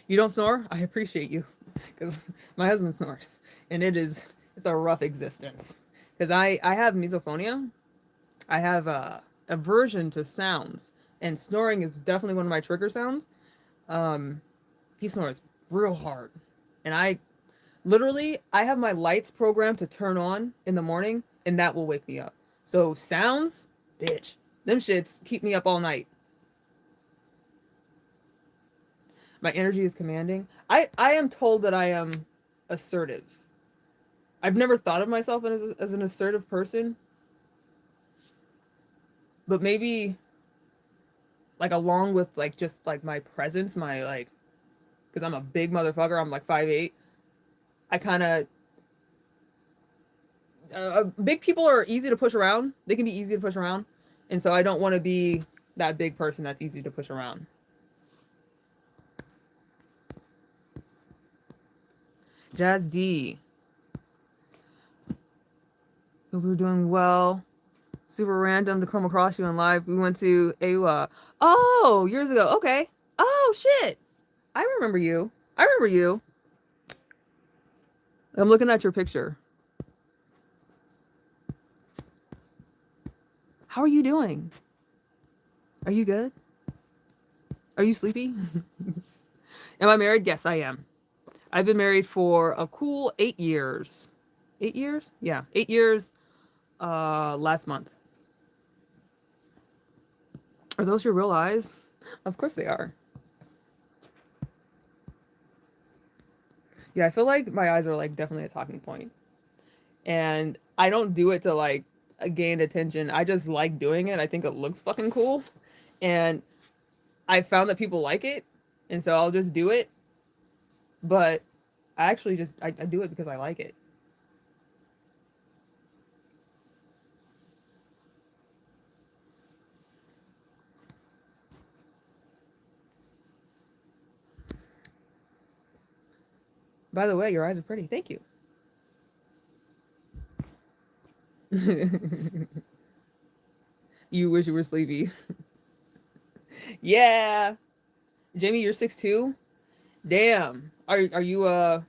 You don't snore? I appreciate you. Because my husband snores. And it's a rough existence. Because I have misophonia. I have a aversion to sounds. And snoring is definitely one of my trigger sounds. Um, he snores real hard. And I have my lights programmed to turn on in the morning, and that will wake me up. So sounds, bitch, them shits keep me up all night. My energy is commanding. I am told that I am assertive. I've never thought of myself as an assertive person, but maybe like along with like just like my presence, my like, because I'm a big motherfucker. I'm like 5'8". I kind of big people are easy to push around. They can be easy to push around, and so I don't want to be that big person that's easy to push around. Jazz D, hope we're doing well. Super random to come across you in live. We went to AWA. Oh, years ago. Okay. Oh shit. I remember you. I remember you. I'm looking at your picture. How are you doing? Are you good? Are you sleepy? Am I married? Yes, I am. I've been married for a cool 8 years. 8 years? Yeah, 8 years. Last month. Are those your real eyes? Of course they are. Yeah, I feel like my eyes are like definitely a talking point. And I don't do it to like gain attention. I just like doing it. I think it looks fucking cool. And I found that people like it. And so I'll just do it. But I actually I do it because I like it. By the way, your eyes are pretty. Thank you. You wish you were sleepy. Yeah. Jamie, you're 6'2"? Damn. Are you a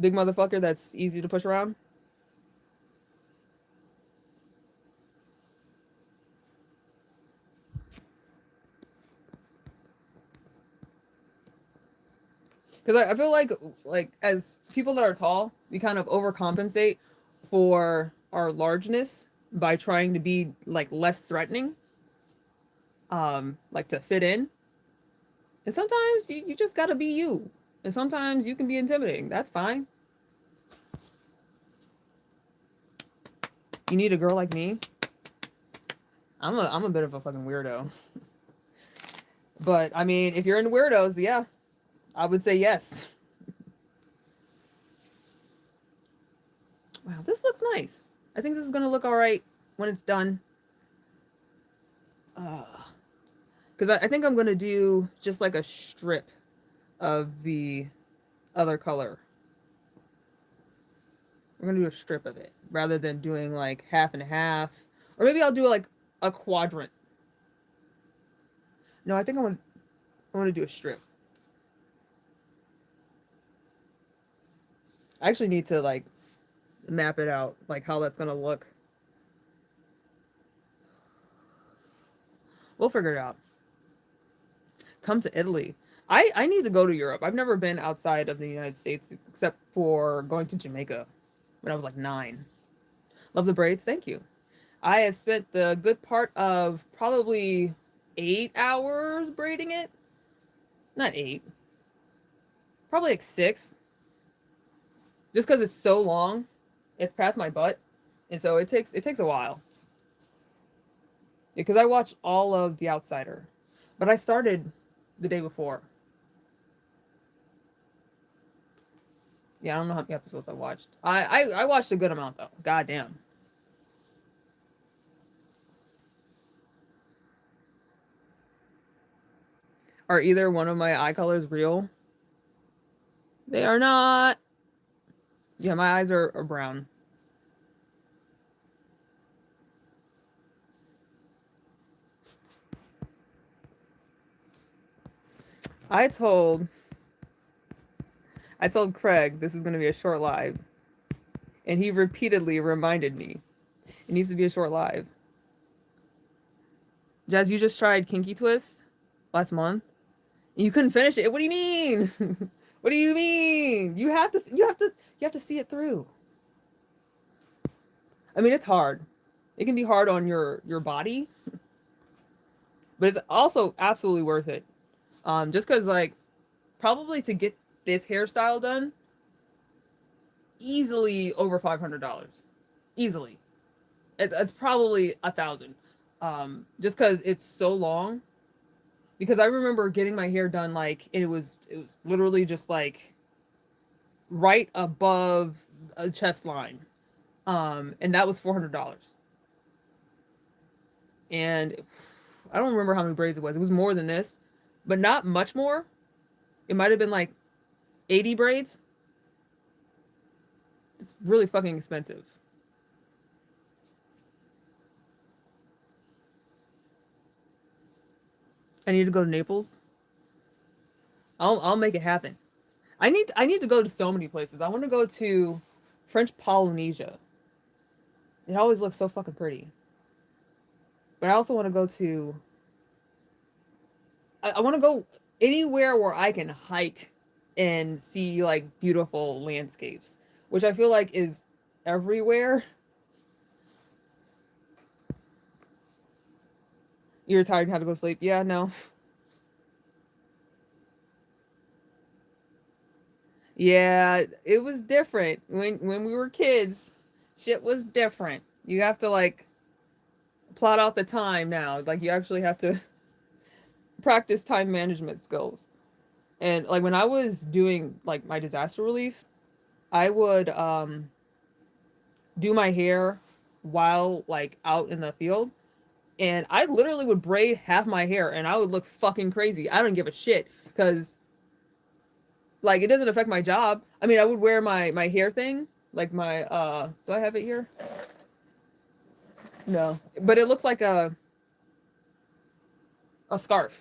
big motherfucker that's easy to push around? Because I feel like as people that are tall, we kind of overcompensate for our largeness by trying to be like less threatening, like to fit in. And sometimes you just gotta be you. And sometimes you can be intimidating. That's fine. You need a girl like me. I'm a bit of a fucking weirdo. But I mean, if you're into weirdos, yeah, I would say yes. Wow, this looks nice. I think this is gonna look all right when it's done. Because I think I'm gonna do just like a strip of the other color. We're gonna do a strip of it rather than doing like half and half, or maybe I'll do like a quadrant. No, I want to do a strip. I actually need to like map it out, like how that's gonna look. We'll figure it out. Come to Italy. I need to go to Europe. I've never been outside of the United States except for going to Jamaica when I was like 9. Love the braids. Thank you. I have spent the good part of probably 8 hours braiding it. Not 8, probably like 6. Just because it's so long, it's past my butt, and so it takes a while. Because I watched all of The Outsider, but I started the day before. Yeah, I don't know how many episodes I watched. I watched a good amount though. God damn. Are either one of my eye colors real? They are not. Yeah, my eyes are brown. I told I told Craig this is gonna be a short live, and he repeatedly reminded me it needs to be a short live. Jazz, you just tried Kinky Twist last month. And you couldn't finish it. What do you mean? What do you mean? You have to see it through. I mean, it's hard. It can be hard on your body, but it's also absolutely worth it. Just because like probably to get this hairstyle done, easily over $500. Easily, it's probably 1,000. Just because it's so long. Because I remember getting my hair done like it was literally just like right above a chest line, and that was $400. And I don't remember how many braids it was. It was more than this, but not much more. It might have been like 80 braids. It's really fucking expensive. I need to go to Naples. I'll make it happen. I need to go to so many places. I want to go to French Polynesia. It always looks so fucking pretty. But I also want to go to. I want to go anywhere where I can hike and see like beautiful landscapes, which I feel like is everywhere. You're tired and have to go to sleep. Yeah, no. Yeah, it was different when we were kids. Shit was different. You have to like plot out the time now. Like you actually have to practice time management skills. And like when I was doing like my disaster relief, I would do my hair while like out in the field, and I literally would braid half my hair and I would look fucking crazy. I don't give a shit cuz Like it doesn't affect my job. I mean, I would wear my hair thing, like my do I have it here? No. But it looks like a scarf.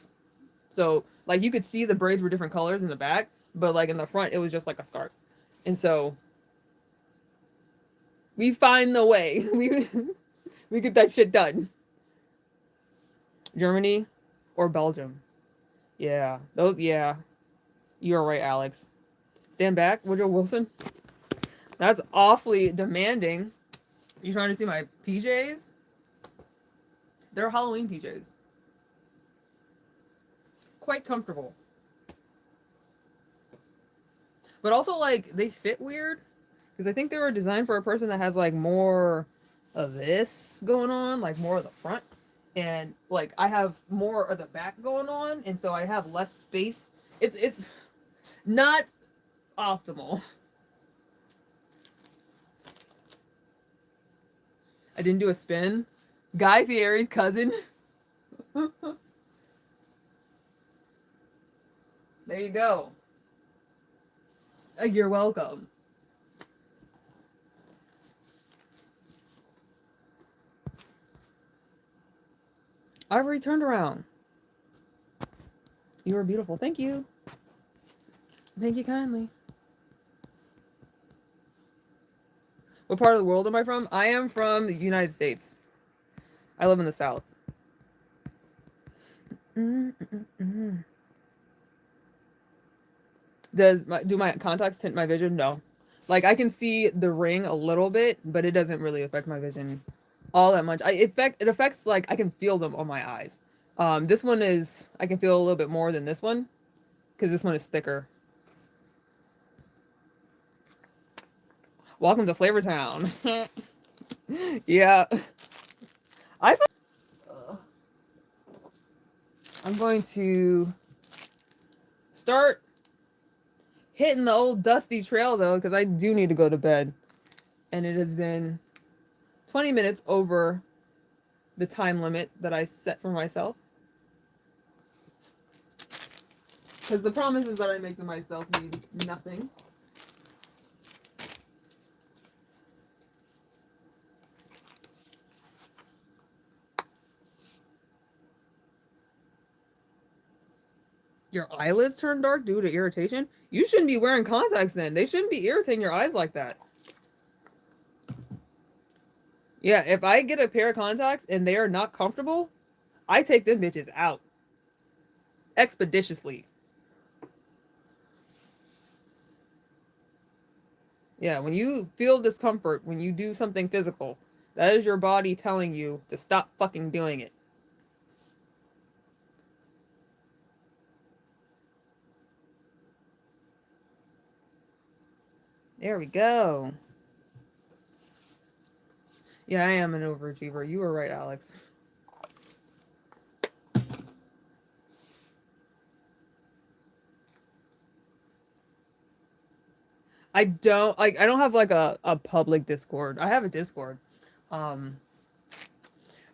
So like you could see the braids were different colors in the back, but like in the front it was just like a scarf. And so we find the way. We get that shit done. Germany or Belgium. Yeah. Those yeah. You're right, Alex. Stand back, Woodrow Wilson. That's awfully demanding. You trying to see my PJs? They're Halloween PJs. Quite comfortable. But also like they fit weird because I think they were designed for a person that has like more of this going on, like more of the front, and like I have more of the back going on, and so I have less space. It's not optimal. I didn't do a spin. Guy Fieri's cousin. There you go. You're welcome. I've returned around. You are beautiful. Thank you. Thank you kindly. What part of the world am I from? I am from the United States. I live in the South. Do my contacts tint my vision? No. Like I can see the ring a little bit, but it doesn't really affect my vision all that much. It affects like I can feel them on my eyes. This one is I can feel a little bit more than this one because this one is thicker. Welcome to Flavortown. Yeah. I I'm going to start hitting the old dusty trail though because I do need to go to bed. And it has been 20 minutes over the time limit that I set for myself. Because the promises that I make to myself mean nothing. Your eyelids turn dark due to irritation? You shouldn't be wearing contacts then. They shouldn't be irritating your eyes like that. Yeah, if I get a pair of contacts and they are not comfortable, I take them bitches out. Expeditiously. Yeah, when you feel discomfort, when you do something physical, that is your body telling you to stop fucking doing it. There we go. Yeah, I am an overachiever. You were right, Alex. I don't have like a public Discord. I have a Discord. Um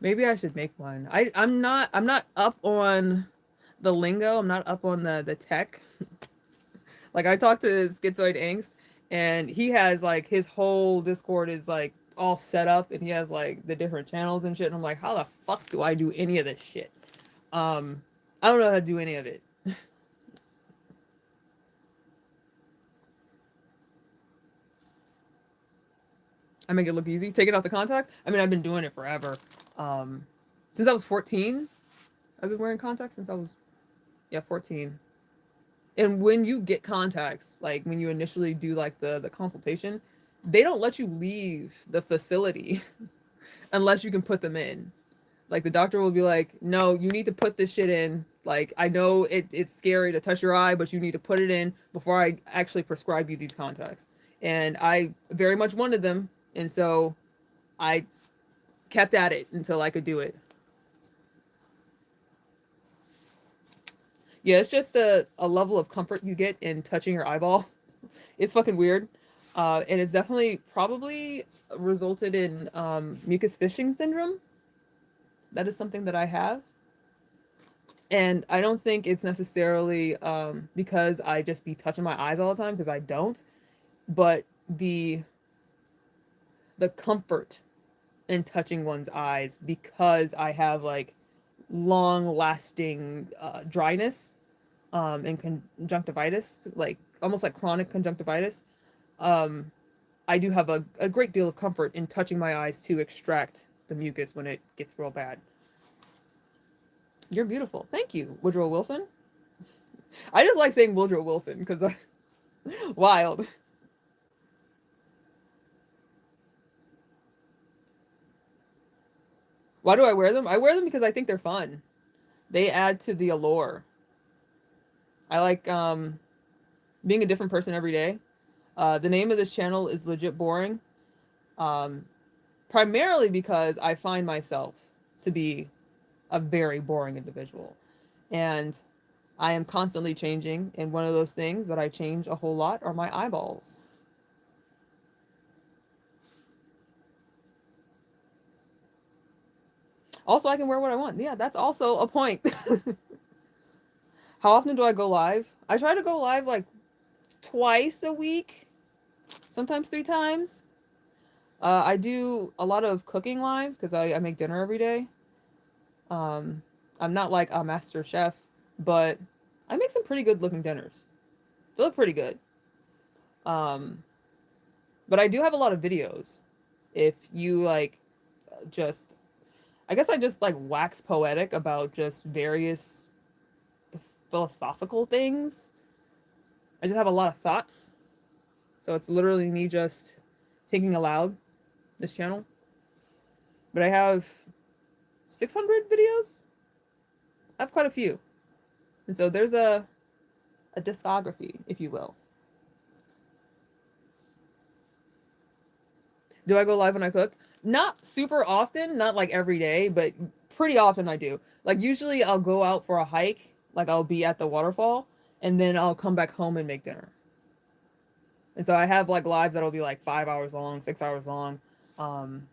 Maybe I should make one. I'm not up on the lingo. I'm not up on the tech. Like I talked to Schizoid Angst and he has like his whole Discord is like all set up and he has like the different channels and shit. And I'm like, how the fuck do I do any of this shit? I don't know how to do any of it. I make it look easy. Take it off the contacts. I mean, I've been doing it forever. Since I was 14, I've been wearing contacts since I was, yeah, 14. And when you get contacts, like when you initially do like the consultation, they don't let you leave the facility unless you can put them in. Like the doctor will be like, no, you need to put this shit in. Like I know it's scary to touch your eye, but you need to put it in before I actually prescribe you these contacts. And I very much wanted them, and so I kept at it until I could do it. Yeah, it's just a level of comfort you get in touching your eyeball. It's fucking weird. And it's definitely probably resulted in mucus fishing syndrome. That is something that I have. And I don't think it's necessarily because I just be touching my eyes all the time, because I don't, but the comfort in touching one's eyes, because I have like long lasting dryness and conjunctivitis, like almost like chronic conjunctivitis. Um, I do have a great deal of comfort in touching my eyes to extract the mucus when it gets real bad. You're beautiful. Thank you, Woodrow Wilson. I just like saying Woodrow Wilson because wild. Why do I wear them? I wear them because I think they're fun. They add to the allure. I like being a different person every day. The name of this channel is Legit Boring, um, primarily because I find myself to be a very boring individual. And I am constantly changing, and one of those things that I change a whole lot are my eyeballs. Also, I can wear what I want. Yeah, that's also a point. How often do I go live? I try to go live like twice a week, sometimes 3 times. I do a lot of cooking lives because I make dinner every day. Um, I'm not like a master chef, but I make some pretty good looking dinners. They look pretty good. Um, but I do have a lot of videos. If you like, just I guess I just like wax poetic about just various philosophical things. I just have a lot of thoughts. So it's literally me just thinking aloud, this channel. But I have 600 videos. I have quite a few. And so there's a discography, if you will. Do I go live when I cook? Not super often, not like every day, but pretty often I do. Like usually I'll go out for a hike, like I'll be at the waterfall, and then I'll come back home and make dinner. And so I have like lives that'll be like 5 hours long, 6 hours long. Um,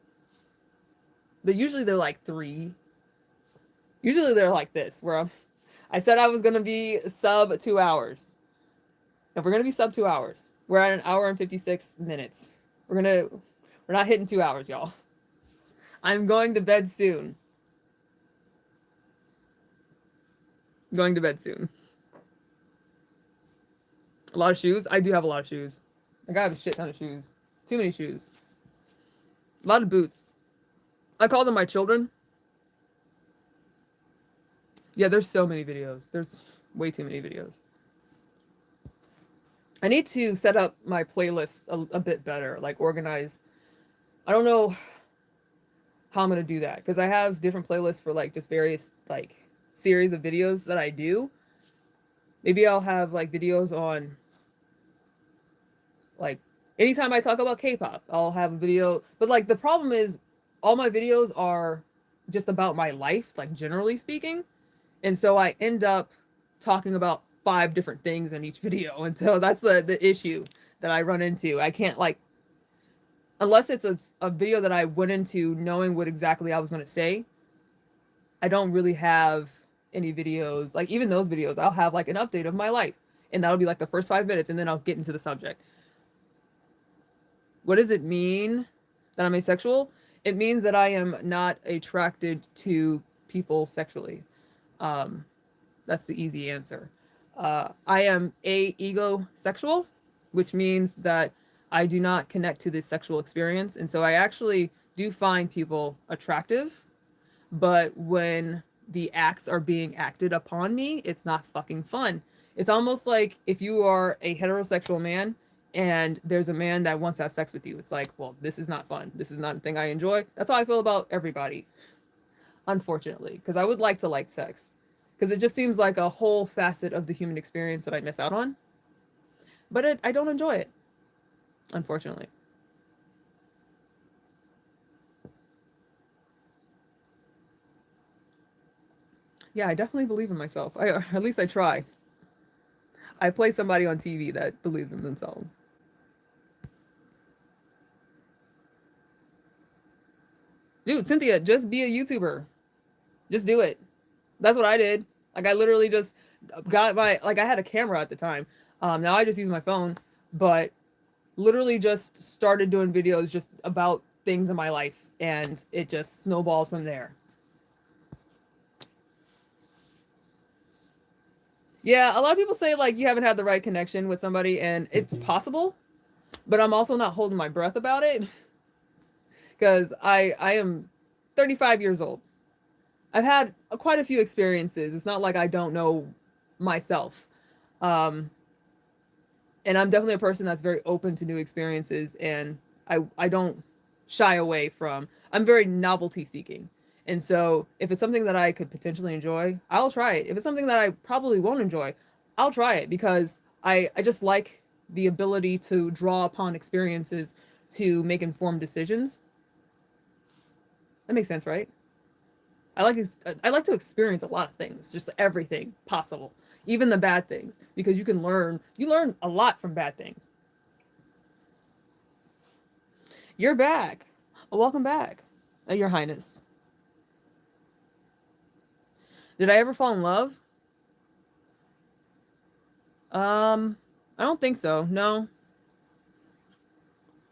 but usually they're like three. Usually they're like this, where I said I was gonna be sub 2 hours. If we're gonna be sub 2 hours, we're at an hour and 56 minutes. We're not hitting 2 hours, y'all. I'm going to bed soon. Going to bed soon. A lot of shoes. I do have a lot of shoes. I got a shit ton of shoes. Too many shoes. A lot of boots. I call them my children. Yeah, there's so many videos. There's way too many videos. I need to set up my playlist a bit better, like organize. I don't know how I'm gonna do that because I have different playlists for like just various like series of videos that I do. Maybe I'll have like videos on like anytime I talk about K-pop, I'll have a video. But like the problem is all my videos are just about my life, like generally speaking. And so I end up talking about 5 different things in each video. And so that's the issue that I run into. I can't like unless it's a video that I went into knowing what exactly I was going to say. I don't really have any videos. Like even those videos, I'll have like an update of my life. And that'll be like the first 5 minutes and then I'll get into the subject. What does it mean that I'm asexual? It means that I am not attracted to people sexually. Um, that's the easy answer. I am egosexual, which means that I do not connect to the sexual experience. And so I actually do find people attractive, but when the acts are being acted upon me, it's not fucking fun. It's almost like if you are a heterosexual man and there's a man that wants to have sex with you, it's like, well, this is not fun. This is not a thing I enjoy. That's how I feel about everybody, unfortunately, because I would like to like sex. Because it just seems like a whole facet of the human experience that I miss out on. But I don't enjoy it, unfortunately. Yeah, I definitely believe in myself. At least I try. I play somebody on TV that believes in themselves. Dude, Cynthia, just be a YouTuber. Just do it. That's what I did. Like I literally just got my like I had a camera at the time. Now I just use my phone, but literally just started doing videos just about things in my life, and it just snowballs from there. Yeah, a lot of people say like you haven't had the right connection with somebody, and it's possible, but I'm also not holding my breath about it because I am 35 years old. I've had quite a few experiences. It's not like I don't know myself. Um, and I'm definitely a person that's very open to new experiences, and I don't shy away from. I'm very novelty seeking. And so if it's something that I could potentially enjoy, I'll try it. If it's something that I probably won't enjoy, I'll try it because I just like the ability to draw upon experiences to make informed decisions. That makes sense, right? I like to experience a lot of things, just everything possible, even the bad things, because you learn a lot from bad things. You're back. Welcome back, Your Highness. Did I ever fall in love? Um, I don't think so. No,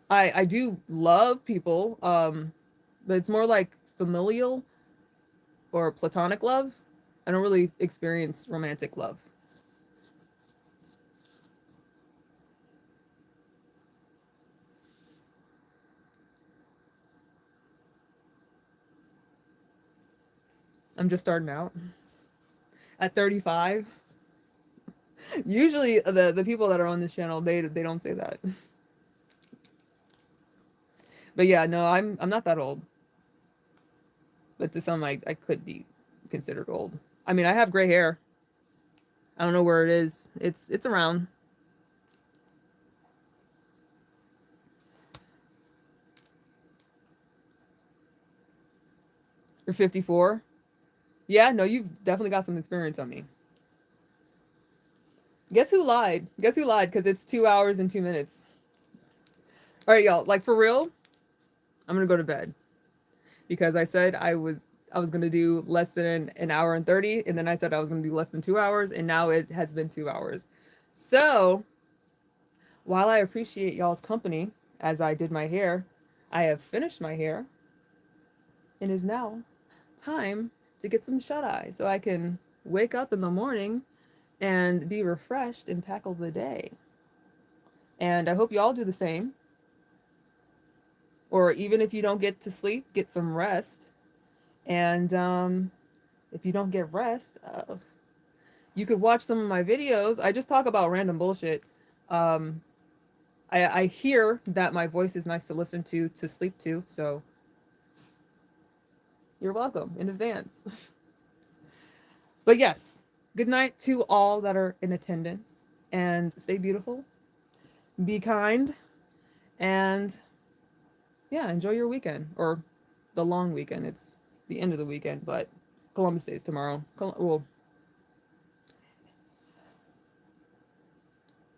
I do love people. But it's more like familial or platonic love. I don't really experience romantic love. I'm just starting out at 35. Usually, the people that are on this channel they don't say that. But yeah, no, I'm not that old. But to some, I could be considered old. I mean, I have gray hair. I don't know where it is. It's around. You're 54. Yeah, no, you've definitely got some experience on me. Guess who lied? Guess who lied? Because it's 2 hours and 2 minutes. All right, y'all. Like for real, I'm gonna go to bed because I said I was gonna do less than an hour and 30, and then I said I was gonna do less than 2 hours, and now it has been 2 hours. So while I appreciate y'all's company as I did my hair, I have finished my hair. It is now time to get some shut eye so I can wake up in the morning and be refreshed and tackle the day. And I hope you all do the same. Or even if you don't get to sleep, get some rest. And if you don't get rest, you could watch some of my videos. I just talk about random bullshit. Um, I hear that my voice is nice to listen to sleep to. So you're welcome in advance. But yes, good night to all that are in attendance. And stay beautiful, be kind, and yeah, enjoy your weekend or the long weekend. It's the end of the weekend, but Columbus Day is tomorrow. Well,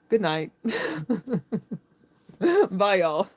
good night. Bye, y'all.